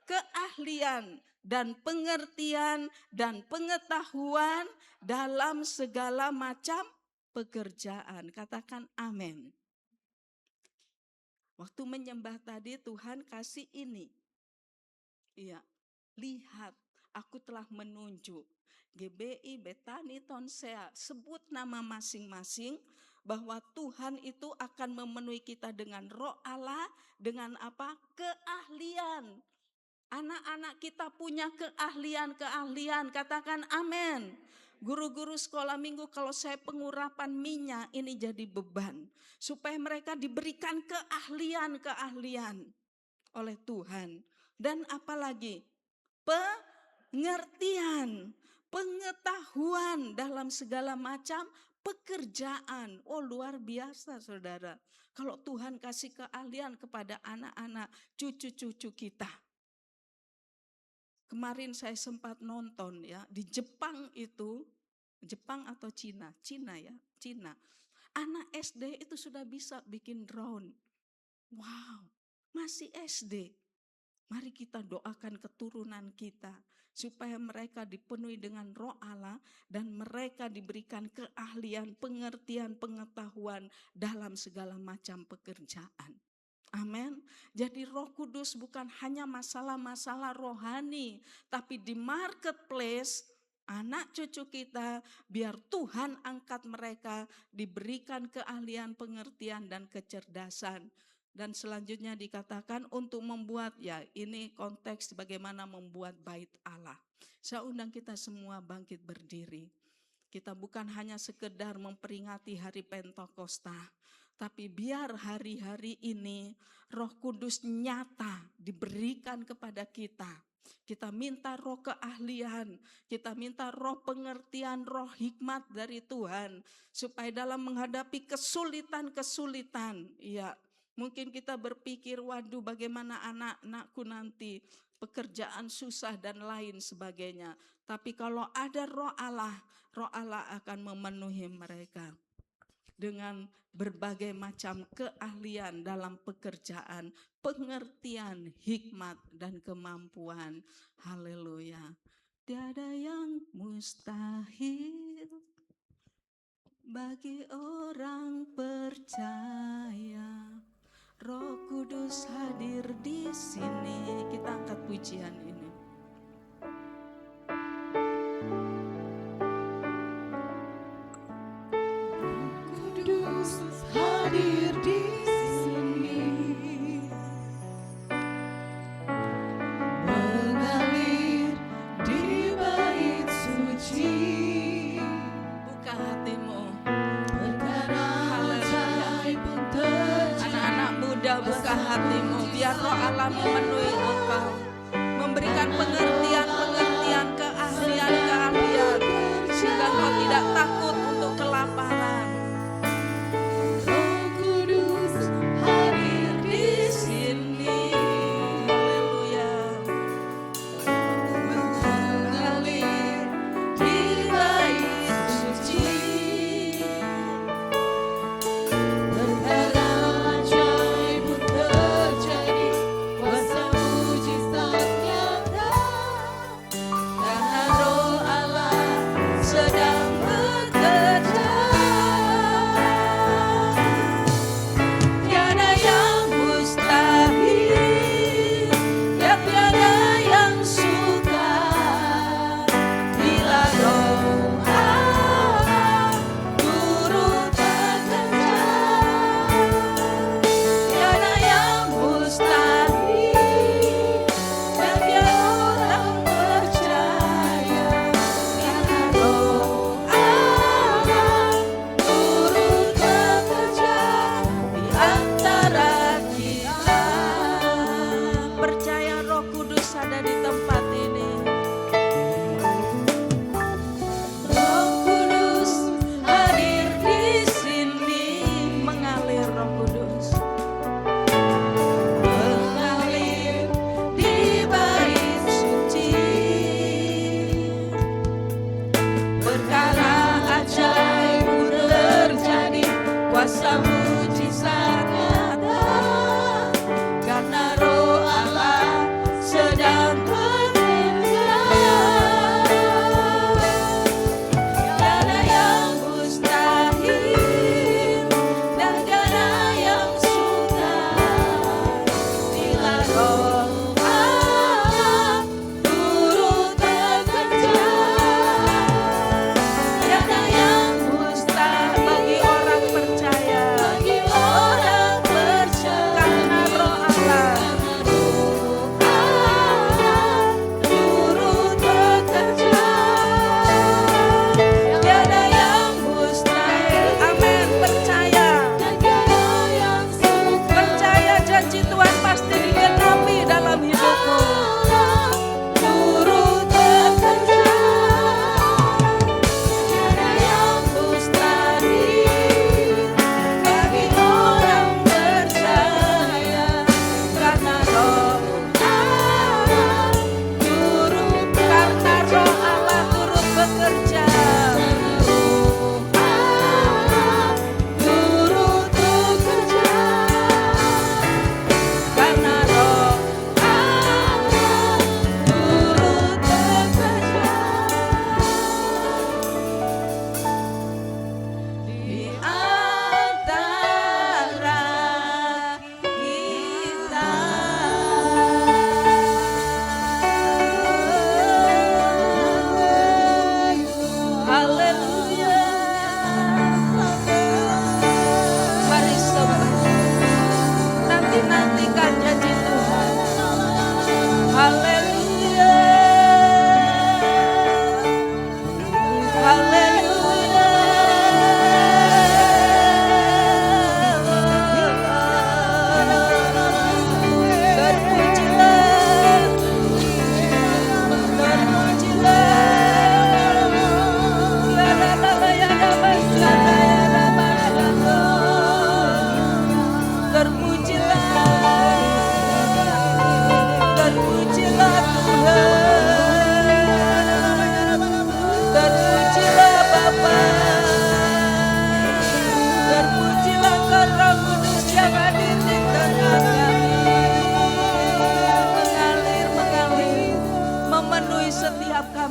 keahlian dan pengertian dan pengetahuan dalam segala macam pekerjaan. Katakan amin. Waktu menyembah tadi Tuhan kasih ini. Iya, lihat aku telah menunjuk. GBI, Betani, Tonsea, sebut nama masing-masing, bahwa Tuhan itu akan memenuhi kita dengan Roh Allah, dengan apa? Keahlian. Anak-anak kita punya keahlian, katakan amin. Guru-guru sekolah minggu, kalau saya pengurapan minyak, ini jadi beban. Supaya mereka diberikan keahlian oleh Tuhan. Dan apalagi? Pengertian, pengetahuan dalam segala macam pekerjaan. Oh luar biasa saudara. Kalau Tuhan kasih keahlian kepada anak-anak, cucu-cucu kita. Kemarin saya sempat nonton ya, di Jepang itu, Jepang atau Cina? Cina ya, Cina. Anak SD itu sudah bisa bikin drone. Wow, masih SD. Mari kita doakan keturunan kita supaya mereka dipenuhi dengan Roh Allah dan mereka diberikan keahlian, pengertian, pengetahuan dalam segala macam pekerjaan. Amin. Jadi Roh Kudus bukan hanya masalah-masalah rohani, tapi di marketplace anak cucu kita, biar Tuhan angkat mereka, diberikan keahlian, pengertian, dan kecerdasan. Dan selanjutnya dikatakan untuk membuat, ya ini konteks bagaimana membuat bait Allah. Saya undang kita semua bangkit berdiri. Kita bukan hanya sekedar memperingati hari Pentakosta, tapi biar hari-hari ini Roh Kudus nyata diberikan kepada kita. Kita minta roh keahlian, kita minta roh pengertian, roh hikmat dari Tuhan. Supaya dalam menghadapi kesulitan-kesulitan, ya mungkin kita berpikir, waduh bagaimana anak-anakku nanti, pekerjaan susah dan lain sebagainya. Tapi kalau ada Roh Allah akan memenuhi mereka dengan berbagai macam keahlian dalam pekerjaan, pengertian, hikmat, dan kemampuan. Haleluya. Tiada yang mustahil bagi orang percaya. Roh Kudus hadir di sini. Kita angkat pujian ini. Hadir di sini, mengalir di bait suci. Buka hatimu. Perkara ajaib pun terjadi. Anak-anak muda, buka hatimu. Biar Roh Allah memenuhi engkau, memberikan pengertian, keahlian, sehingga engkau tidak takut untuk kelaparan. Perkara ajaib pun terjadi, kuasa-Mu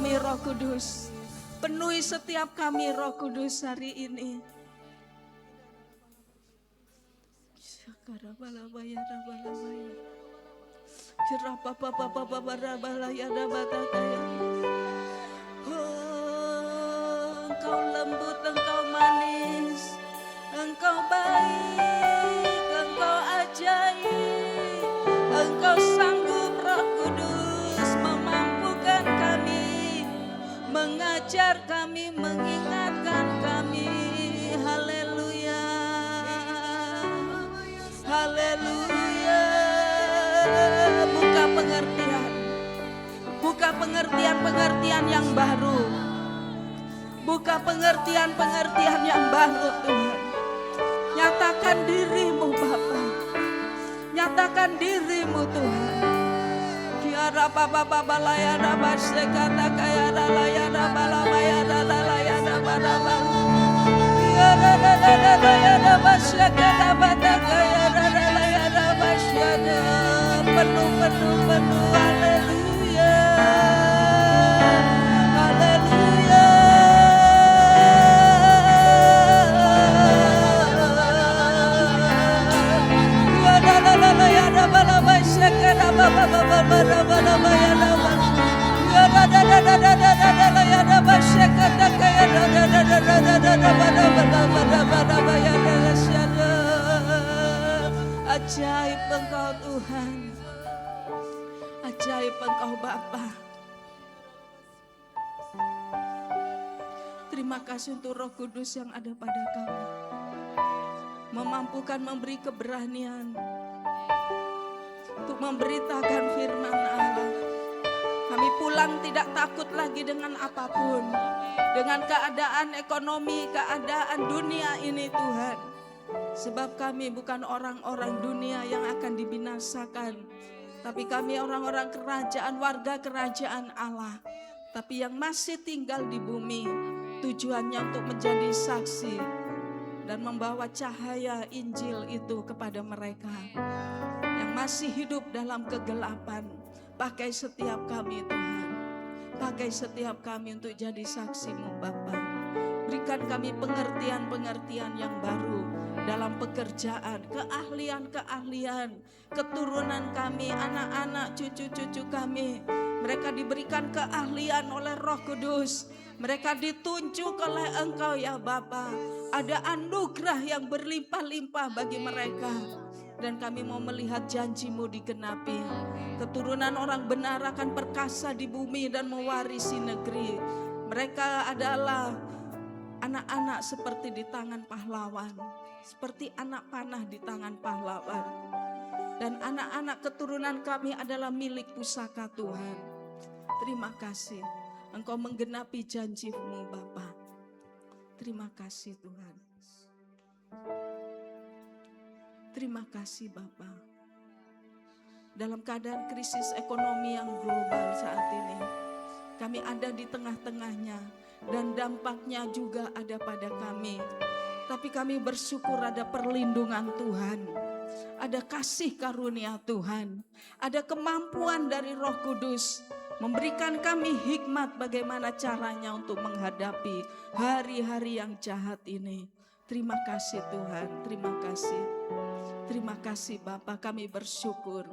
kami Roh Kudus. Penuhi setiap kami Roh Kudus hari ini. Engkau lembut, Engkau manis, Engkau baik, Engkau ajaib, Engkau sanggup Roh Kudus memampukan kami, mengajar kami, mengingatkan kami. Haleluya, haleluya. Buka pengertian, buka pengertian-pengertian yang baru. Buka pengertian-pengertian yang baru Tuhan. Nyatakan dirimu Bapa. Nyatakan dirimu Tuhan. Kiara baba baba layana basekata kayana layana balamayana layana baraba. Kiara layana basekata bata kayana layana basyana. Penuh. Haleluya. Haleluya. Ajaib Engkau Tuhan, ajaib Engkau Bapa. Terima kasih untuk Roh Kudus yang ada pada kami, memampukan memberi keberanian untuk memberitakan firman Allah. Kami pulang tidak takut lagi dengan apapun, dengan keadaan ekonomi, keadaan dunia ini Tuhan. Sebab kami bukan orang-orang dunia yang akan dibinasakan, tapi kami orang-orang kerajaan, warga kerajaan Allah. Tapi yang masih tinggal di bumi, tujuannya untuk menjadi saksi dan membawa cahaya Injil itu kepada mereka yang masih hidup dalam kegelapan. Pakai setiap kami Tuhan, pakai setiap kami untuk jadi saksi-Mu Bapa. Berikan kami pengertian-pengertian yang baru dalam pekerjaan, keahlian-keahlian, keturunan kami, anak-anak, cucu-cucu kami. Mereka diberikan keahlian oleh Roh Kudus. Mereka ditunjuk oleh Engkau ya Bapa. Ada anugerah yang berlimpah-limpah bagi mereka. Dan kami mau melihat janji-Mu digenapi. Keturunan orang benar akan perkasa di bumi dan mewarisi negeri. Mereka adalah anak-anak seperti di tangan pahlawan. Seperti anak panah di tangan pahlawan. Dan anak-anak keturunan kami adalah milik pusaka Tuhan. Terima kasih. Engkau menggenapi janji-Mu Bapa. Terima kasih Tuhan. Terima kasih Bapa. Dalam keadaan krisis ekonomi yang global saat ini, kami ada di tengah-tengahnya dan dampaknya juga ada pada kami. Tapi kami bersyukur ada perlindungan Tuhan, ada kasih karunia Tuhan, ada kemampuan dari Roh Kudus memberikan kami hikmat bagaimana caranya untuk menghadapi hari-hari yang jahat ini. Terima kasih Tuhan, terima kasih. Terima kasih Bapa, kami bersyukur.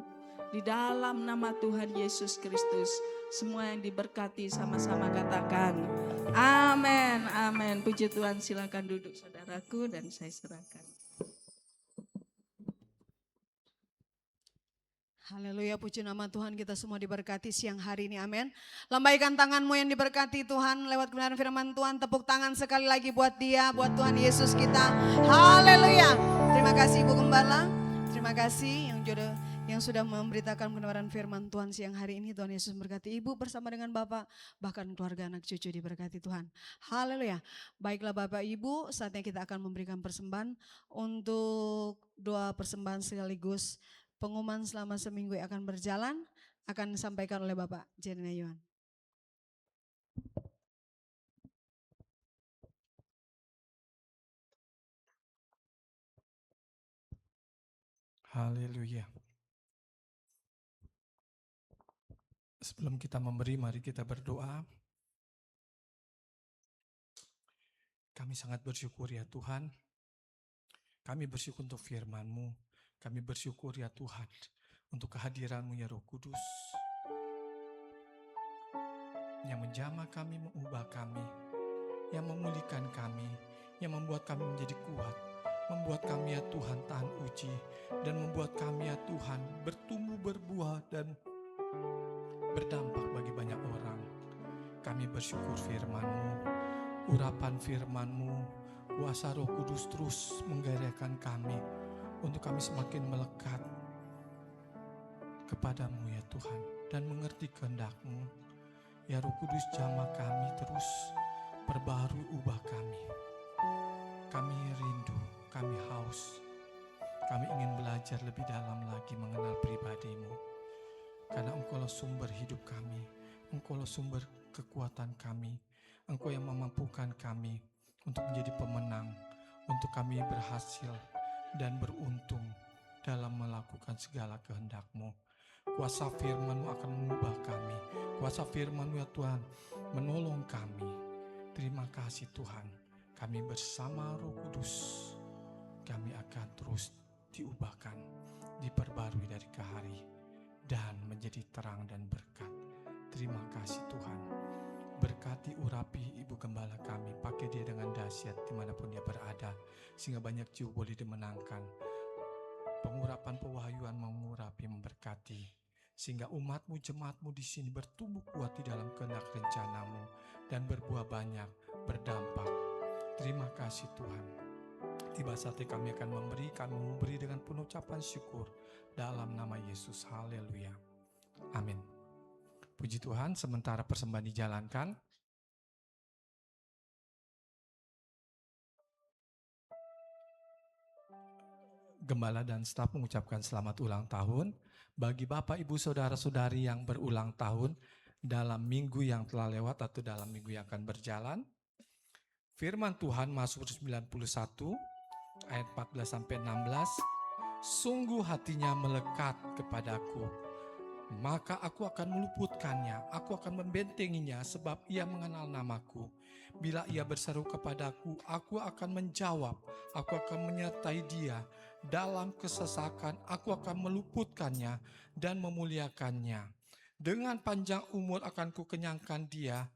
Di dalam nama Tuhan Yesus Kristus, semua yang diberkati sama-sama katakan amin, amin. Puji Tuhan, silakan duduk saudaraku dan saya serahkan. Haleluya, puji nama Tuhan, kita semua diberkati siang hari ini, amin. Lambaikan tanganmu yang diberkati Tuhan lewat kebenaran firman Tuhan. Tepuk tangan sekali lagi buat dia, buat Tuhan Yesus kita. Haleluya. Terima kasih Ibu Gembala, terima kasih yang sudah memberitakan kebenaran firman Tuhan siang hari ini. Tuhan Yesus berkati Ibu bersama dengan Bapak, bahkan keluarga anak cucu diberkati Tuhan. Haleluya. Baiklah Bapak Ibu, saatnya kita akan memberikan persembahan untuk doa persembahan sekaligus pengumuman selama seminggu yang akan berjalan, akan disampaikan oleh Bapak Jerina Yohan. Haleluya. Sebelum kita memberi, mari kita berdoa. Kami sangat bersyukur ya Tuhan. Kami bersyukur untuk firman-Mu. Kami bersyukur ya Tuhan untuk kehadiran-Mu ya Roh Kudus, yang menjamah kami, mengubah kami, yang memulihkan kami, yang membuat kami menjadi kuat, membuat kami ya Tuhan tahan uji, dan membuat kami ya Tuhan bertumbuh, berbuah, dan berdampak bagi banyak orang. Kami bersyukur firman-Mu, urapan firman-Mu, kuasa Roh Kudus terus menggairahkan kami untuk kami semakin melekat kepadamu ya Tuhan, dan mengerti kehendak-Mu. Ya Roh Kudus, jamah kami terus, perbaharui, ubah kami. Kami rindu, kami haus, kami ingin belajar lebih dalam lagi mengenal pribadi-Mu. Karena Engkaulah sumber hidup kami, Engkaulah sumber kekuatan kami, Engkau yang memampukan kami untuk menjadi pemenang, untuk kami berhasil dan beruntung dalam melakukan segala kehendak-Mu. Kuasa firman-Mu akan mengubah kami, kuasa firman-Mu ya Tuhan menolong kami. Terima kasih Tuhan, kami bersama Roh Kudus, kami akan terus diubahkan, diperbarui dari ke hari, dan menjadi terang dan berkat. Terima kasih Tuhan. Berkati, urapi Ibu Gembala kami, pakai dia dengan dahsyat dimanapun dia berada, sehingga banyak jiwa boleh dimenangkan. Pengurapan pewahyuan mengurapi, memberkati, sehingga umat-Mu, jemaat-Mu di sini bertumbuh kuat di dalam kehendak rencana-Mu dan berbuah banyak, berdampak. Terima kasih Tuhan. Tiba saatnya kami akan memberi dengan penuh ucapan syukur dalam nama Yesus. Haleluya. Amin. Puji Tuhan, sementara persembahan dijalankan, Gembala dan staf mengucapkan selamat ulang tahun bagi Bapak, Ibu, Saudara-saudari yang berulang tahun dalam minggu yang telah lewat atau dalam minggu yang akan berjalan. Firman Tuhan Mazmur 91 ayat 14-16, sungguh hatinya melekat kepadaku, maka aku akan meluputkannya, aku akan membentenginya sebab ia mengenal namaku. Bila ia berseru kepadaku, aku akan menjawab, aku akan menyertai dia. Dalam kesesakan aku akan meluputkannya dan memuliakannya. Dengan panjang umur akan kukenyangkan dia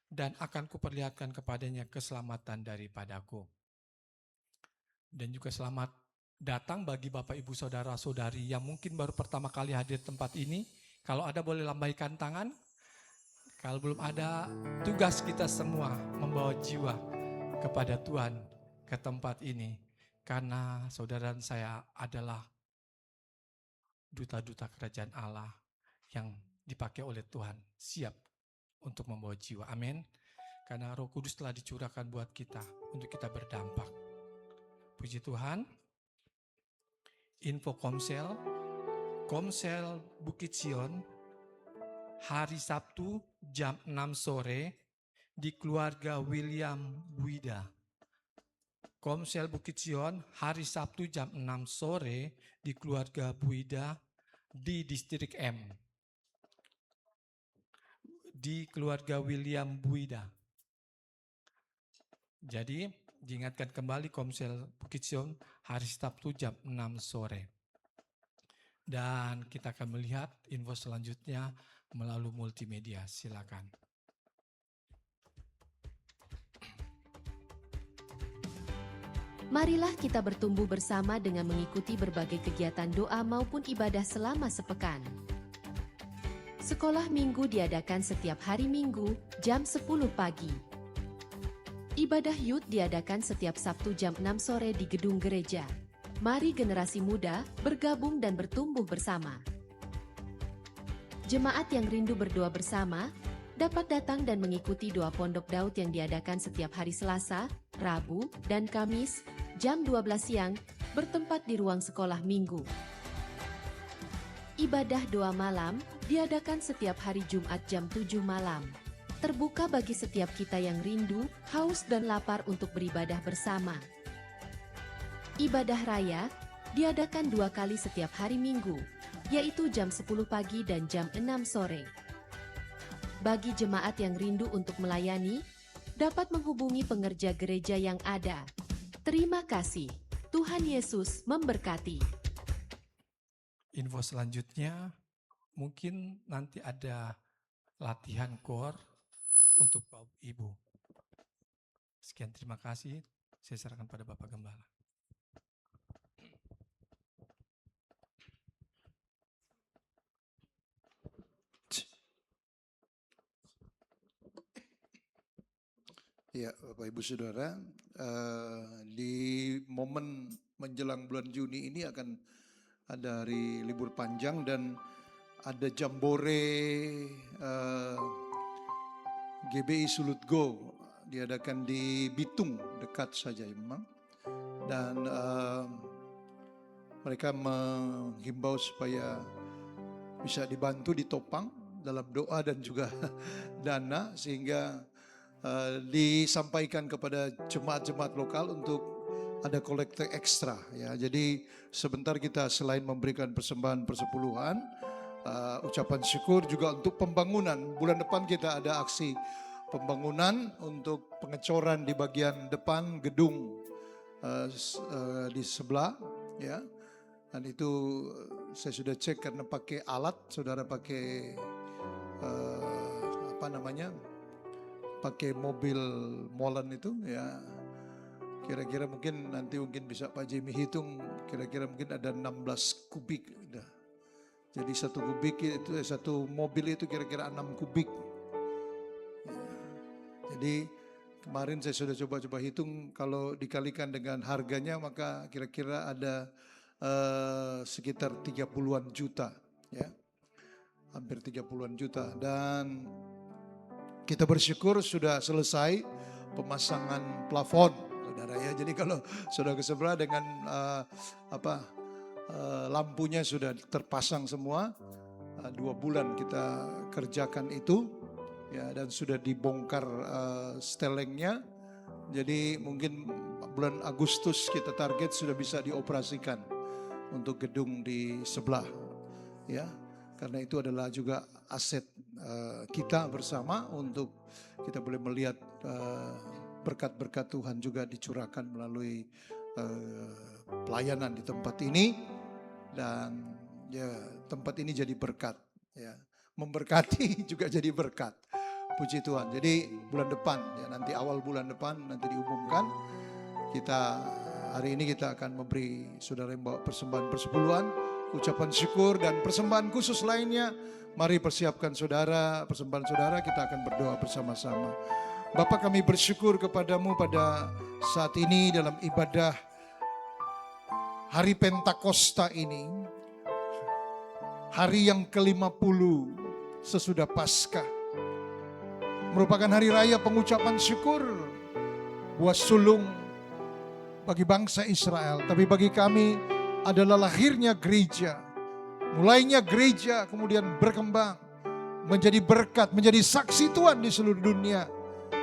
dan akan kuperlihatkan kepadanya keselamatan daripadaku. Dan juga selamat datang bagi Bapak, Ibu, Saudara-saudari yang mungkin baru pertama kali hadir tempat ini. Kalau ada boleh lambaikan tangan. Kalau belum ada, tugas kita semua membawa jiwa kepada Tuhan ke tempat ini. Karena saudara dan saya adalah duta-duta kerajaan Allah yang dipakai oleh Tuhan, siap untuk membawa jiwa. Amin. Karena Roh Kudus telah dicurahkan buat kita untuk kita berdampak. Puji Tuhan. Info Komsel Bukit Sion, hari Sabtu jam 6 sore di keluarga William Buida. Komsel Bukit Sion, hari Sabtu jam 6 sore di keluarga Buida di Distrik M. Di keluarga William Buida. Jadi diingatkan kembali Komsel Bukit Sion, hari Sabtu jam 6 sore. Dan kita akan melihat info selanjutnya melalui multimedia. Silakan. Marilah kita bertumbuh bersama dengan mengikuti berbagai kegiatan doa maupun ibadah selama sepekan. Sekolah minggu diadakan setiap hari Minggu, jam 10 pagi. Ibadah Youth diadakan setiap Sabtu jam 6 sore di gedung gereja. Mari generasi muda bergabung dan bertumbuh bersama. Jemaat yang rindu berdoa bersama dapat datang dan mengikuti doa Pondok Daud yang diadakan setiap hari Selasa, Rabu, dan Kamis, jam 12 siang, bertempat di ruang sekolah minggu. Ibadah doa malam diadakan setiap hari Jumat jam 7 malam. Terbuka bagi setiap kita yang rindu, haus, dan lapar untuk beribadah bersama. Ibadah raya diadakan 2 kali setiap hari Minggu, yaitu jam 10 pagi dan jam 6 sore. Bagi jemaat yang rindu untuk melayani, dapat menghubungi pengerja gereja yang ada. Terima kasih. Tuhan Yesus memberkati. Info selanjutnya, mungkin nanti ada latihan core untuk Bapak Ibu. Sekian, terima kasih. Saya serahkan pada Bapak Gembala. Ya, Bapak Ibu Saudara, di momen menjelang bulan Juni ini akan ada hari libur panjang dan ada jambore GBI Sulut Go diadakan di Bitung, dekat saja memang. Dan mereka menghimbau supaya bisa dibantu ditopang dalam doa dan juga dana, sehingga disampaikan kepada jemaat-jemaat lokal untuk ada kolekte ekstra ya. Jadi sebentar kita selain memberikan persembahan persepuluhan, ucapan syukur juga untuk pembangunan. Bulan depan kita ada aksi pembangunan untuk pengecoran di bagian depan gedung di sebelah ya. Dan itu saya sudah cek karena pakai alat, saudara pakai pakai mobil molen itu ya, kira-kira mungkin nanti bisa Pak Jimmy hitung, kira-kira mungkin ada 16 kubik. Jadi satu kubik itu satu mobil itu kira-kira 6 kubik. Ya. Jadi kemarin saya sudah coba hitung, kalau dikalikan dengan harganya maka kira-kira ada sekitar 30-an juta ya, hampir 30-an juta. Dan kita bersyukur sudah selesai pemasangan plafon, saudara ya. Jadi kalau sudah ke sebelah dengan lampunya sudah terpasang semua, 2 bulan kita kerjakan itu ya, dan sudah dibongkar stelengnya. Jadi mungkin bulan Agustus kita target sudah bisa dioperasikan untuk gedung di sebelah ya. Karena itu adalah juga aset kita bersama untuk kita boleh melihat berkat-berkat Tuhan juga dicurahkan melalui pelayanan di tempat ini. Dan ya, tempat ini jadi berkat ya, memberkati juga jadi berkat. Puji Tuhan. Jadi bulan depan ya, nanti awal bulan depan nanti diumumkan, kita hari ini kita akan memberi saudara yang bawa persembahan persepuluhan, ucapan syukur dan persembahan khusus lainnya. Mari persiapkan saudara, persembahan saudara, kita akan berdoa bersama-sama. Bapa, kami bersyukur kepadamu pada saat ini dalam ibadah hari Pentakosta ini, hari yang ke-50 sesudah Paskah, merupakan hari raya pengucapan syukur buat sulung bagi bangsa Israel, tapi bagi kami adalah lahirnya gereja. Mulainya gereja kemudian berkembang menjadi berkat, menjadi saksi Tuhan di seluruh dunia.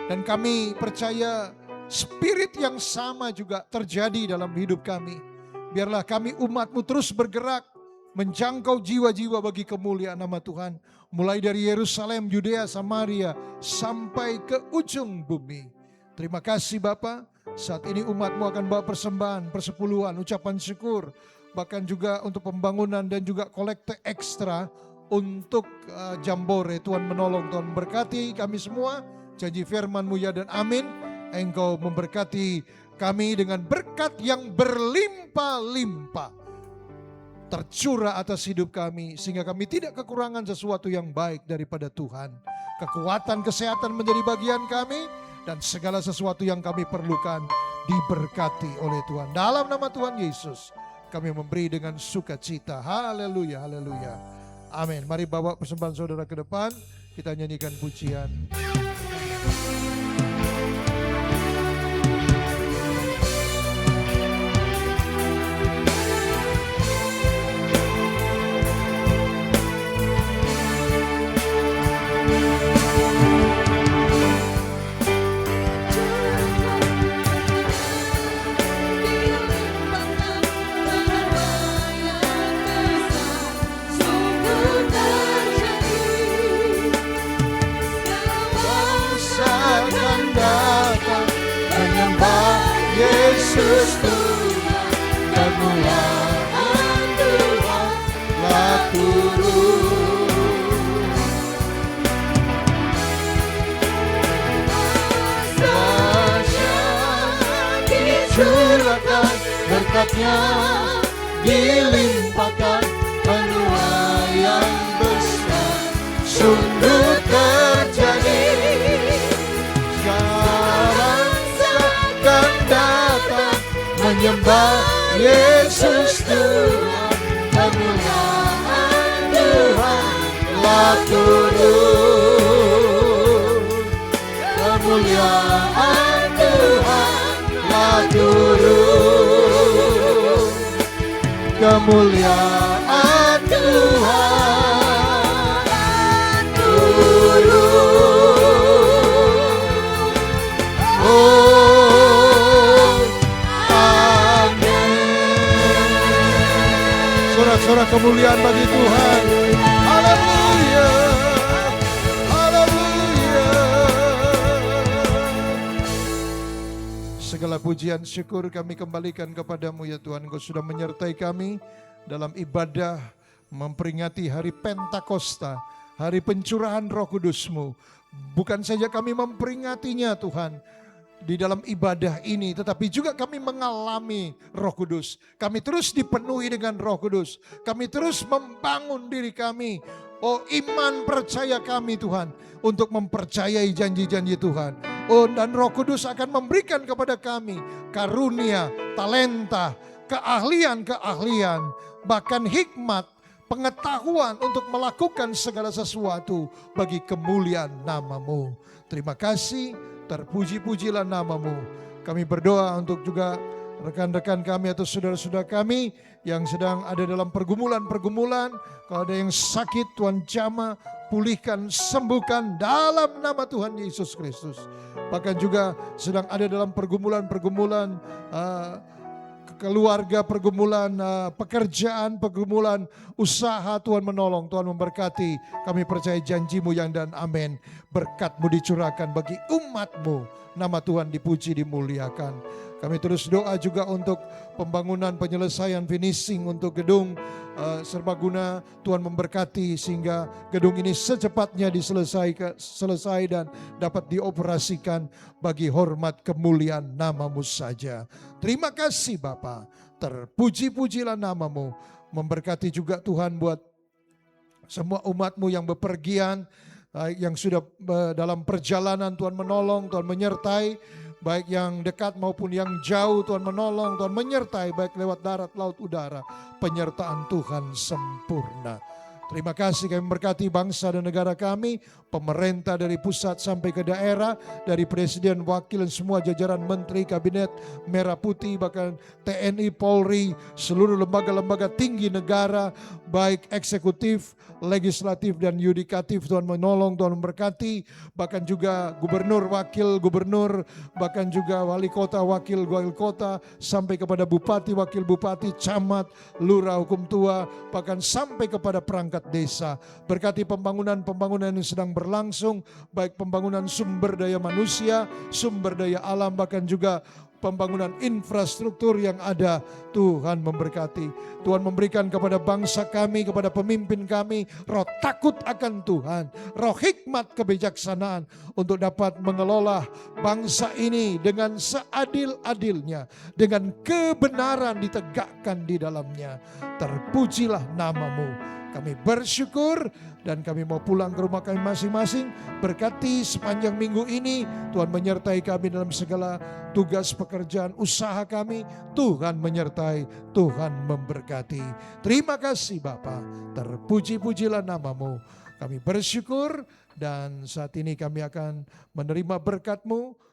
Dan kami percaya spirit yang sama juga terjadi dalam hidup kami. Biarlah kami umat-Mu terus bergerak menjangkau jiwa-jiwa bagi kemuliaan nama Tuhan. Mulai dari Yerusalem, Yudea, Samaria sampai ke ujung bumi. Terima kasih Bapa. Saat ini umat-Mu akan bawa persembahan, persepuluhan, ucapan syukur, bahkan juga untuk pembangunan dan juga kolekte ekstra untuk jambore. Tuhan menolong, Tuhan berkati kami semua. Janji firman-Mu ya dan amin. Engkau memberkati kami dengan berkat yang berlimpah-limpah tercurah atas hidup kami, sehingga kami tidak kekurangan sesuatu yang baik daripada Tuhan. Kekuatan, kesehatan menjadi bagian kami, dan segala sesuatu yang kami perlukan diberkati oleh Tuhan. Dalam nama Tuhan Yesus kami memberi dengan sukacita. Haleluya, haleluya. Amin. Mari bawa persembahan saudara ke depan, kita nyanyikan pujian. Segala Yesus Tuhan, kemuliaan Tuhan telah turun. Dahsyat dicurahkan, berkatnya dilimpahkan, penuaian besar sungguh terjadi. Sekarang seakan datang menyembah Yesus Tuhan, kemuliaan Tuhan telah turun. Kemuliaan Tuhan telah turun. Kemuliaan Tuhan turun. Oh, amin. Sorak-sorak kemuliaan bagi Tuhan. Haleluya. Haleluya. Segala pujian syukur kami kembalikan kepadamu ya Tuhan. Engkau sudah menyertai kami dalam ibadah memperingati hari Pentakosta, hari pencurahan Roh Kudus-Mu. Bukan saja kami memperingatinya Tuhan di dalam ibadah ini, tetapi juga kami mengalami Roh Kudus. Kami terus dipenuhi dengan Roh Kudus. Kami terus membangun diri kami. Oh, iman percaya kami Tuhan untuk mempercayai janji-janji Tuhan. Oh, dan Roh Kudus akan memberikan kepada kami karunia, talenta, keahlian-keahlian, bahkan hikmat, pengetahuan untuk melakukan segala sesuatu bagi kemuliaan nama-Mu. Terima kasih, terpuji-pujilah nama-Mu. Kami berdoa untuk juga rekan-rekan kami atau saudara-saudara kami yang sedang ada dalam pergumulan-pergumulan. Kalau ada yang sakit, Tuhan jamah, pulihkan, sembuhkan dalam nama Tuhan Yesus Kristus. Bahkan juga sedang ada dalam pergumulan-pergumulan keluarga, pergumulan pekerjaan, pergumulan usaha, Tuhan menolong, Tuhan memberkati. Kami percaya janji-Mu yang dan amin. Berkat-Mu dicurahkan bagi umat-Mu. Nama Tuhan dipuji, dimuliakan. Kami terus doa juga untuk pembangunan, penyelesaian, finishing untuk gedung serbaguna. Tuhan memberkati sehingga gedung ini secepatnya selesai dan dapat dioperasikan bagi hormat kemuliaan nama-Mu saja. Terima kasih Bapa, terpuji-pujilah nama-Mu. Memberkati juga Tuhan buat semua umat-Mu yang bepergian, yang sudah dalam perjalanan. Tuhan menolong, Tuhan menyertai. Baik yang dekat maupun yang jauh, Tuhan menolong, Tuhan menyertai, baik lewat darat, laut, udara. Penyertaan Tuhan sempurna. Terima kasih, kami memberkati bangsa dan negara kami, pemerintah dari pusat sampai ke daerah, dari presiden, wakil, dan semua jajaran menteri, kabinet, merah putih, bahkan TNI, Polri, seluruh lembaga-lembaga tinggi negara, baik eksekutif, legislatif, dan yudikatif. Tuhan menolong, Tuhan memberkati, bahkan juga gubernur, wakil gubernur, bahkan juga wali kota, wakil kota, sampai kepada bupati, wakil bupati, camat, lurah, hukum tua, bahkan sampai kepada perangkat desa. Berkati pembangunan-pembangunan yang sedang berlangsung, baik pembangunan sumber daya manusia, sumber daya alam, bahkan juga pembangunan infrastruktur yang ada. Tuhan memberkati. Tuhan memberikan kepada bangsa kami, kepada pemimpin kami, roh takut akan Tuhan, roh hikmat kebijaksanaan untuk dapat mengelola bangsa ini dengan seadil-adilnya, dengan kebenaran ditegakkan di dalamnya. Terpujilah nama-Mu. Kami bersyukur dan kami mau pulang ke rumah kami masing-masing. Berkati sepanjang minggu ini, Tuhan menyertai kami dalam segala tugas pekerjaan usaha kami. Tuhan menyertai, Tuhan memberkati. Terima kasih Bapa, terpuji-pujilah nama-Mu. Kami bersyukur dan saat ini kami akan menerima berkat-Mu.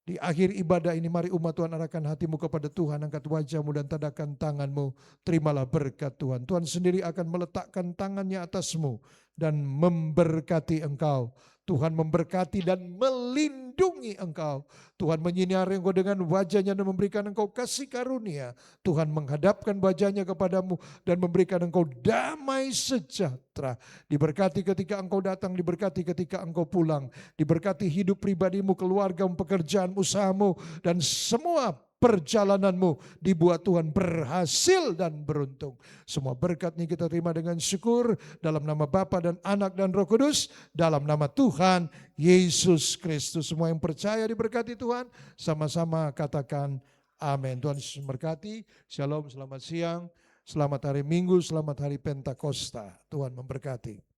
Di akhir ibadah ini mari umat Tuhan arahkan hatimu kepada Tuhan, angkat wajahmu dan tadakan tanganmu. Terimalah berkat Tuhan. Tuhan sendiri akan meletakkan tangannya atasmu dan memberkati engkau. Tuhan memberkati dan melindungi engkau. Tuhan menyinari engkau dengan wajahnya dan memberikan engkau kasih karunia. Tuhan menghadapkan wajahnya kepadamu dan memberikan engkau damai sejahtera. Diberkati ketika engkau datang, diberkati ketika engkau pulang. Diberkati hidup pribadimu, keluargamu, pekerjaan, usahamu, dan semua perjalananmu dibuat Tuhan berhasil dan beruntung. Semua berkat ini kita terima dengan syukur dalam nama Bapa dan Anak dan Roh Kudus, dalam nama Tuhan Yesus Kristus. Semua yang percaya diberkati Tuhan, sama-sama katakan amin. Tuhan Yesus memberkati. Shalom, selamat siang, selamat hari Minggu, selamat hari Pentakosta. Tuhan memberkati.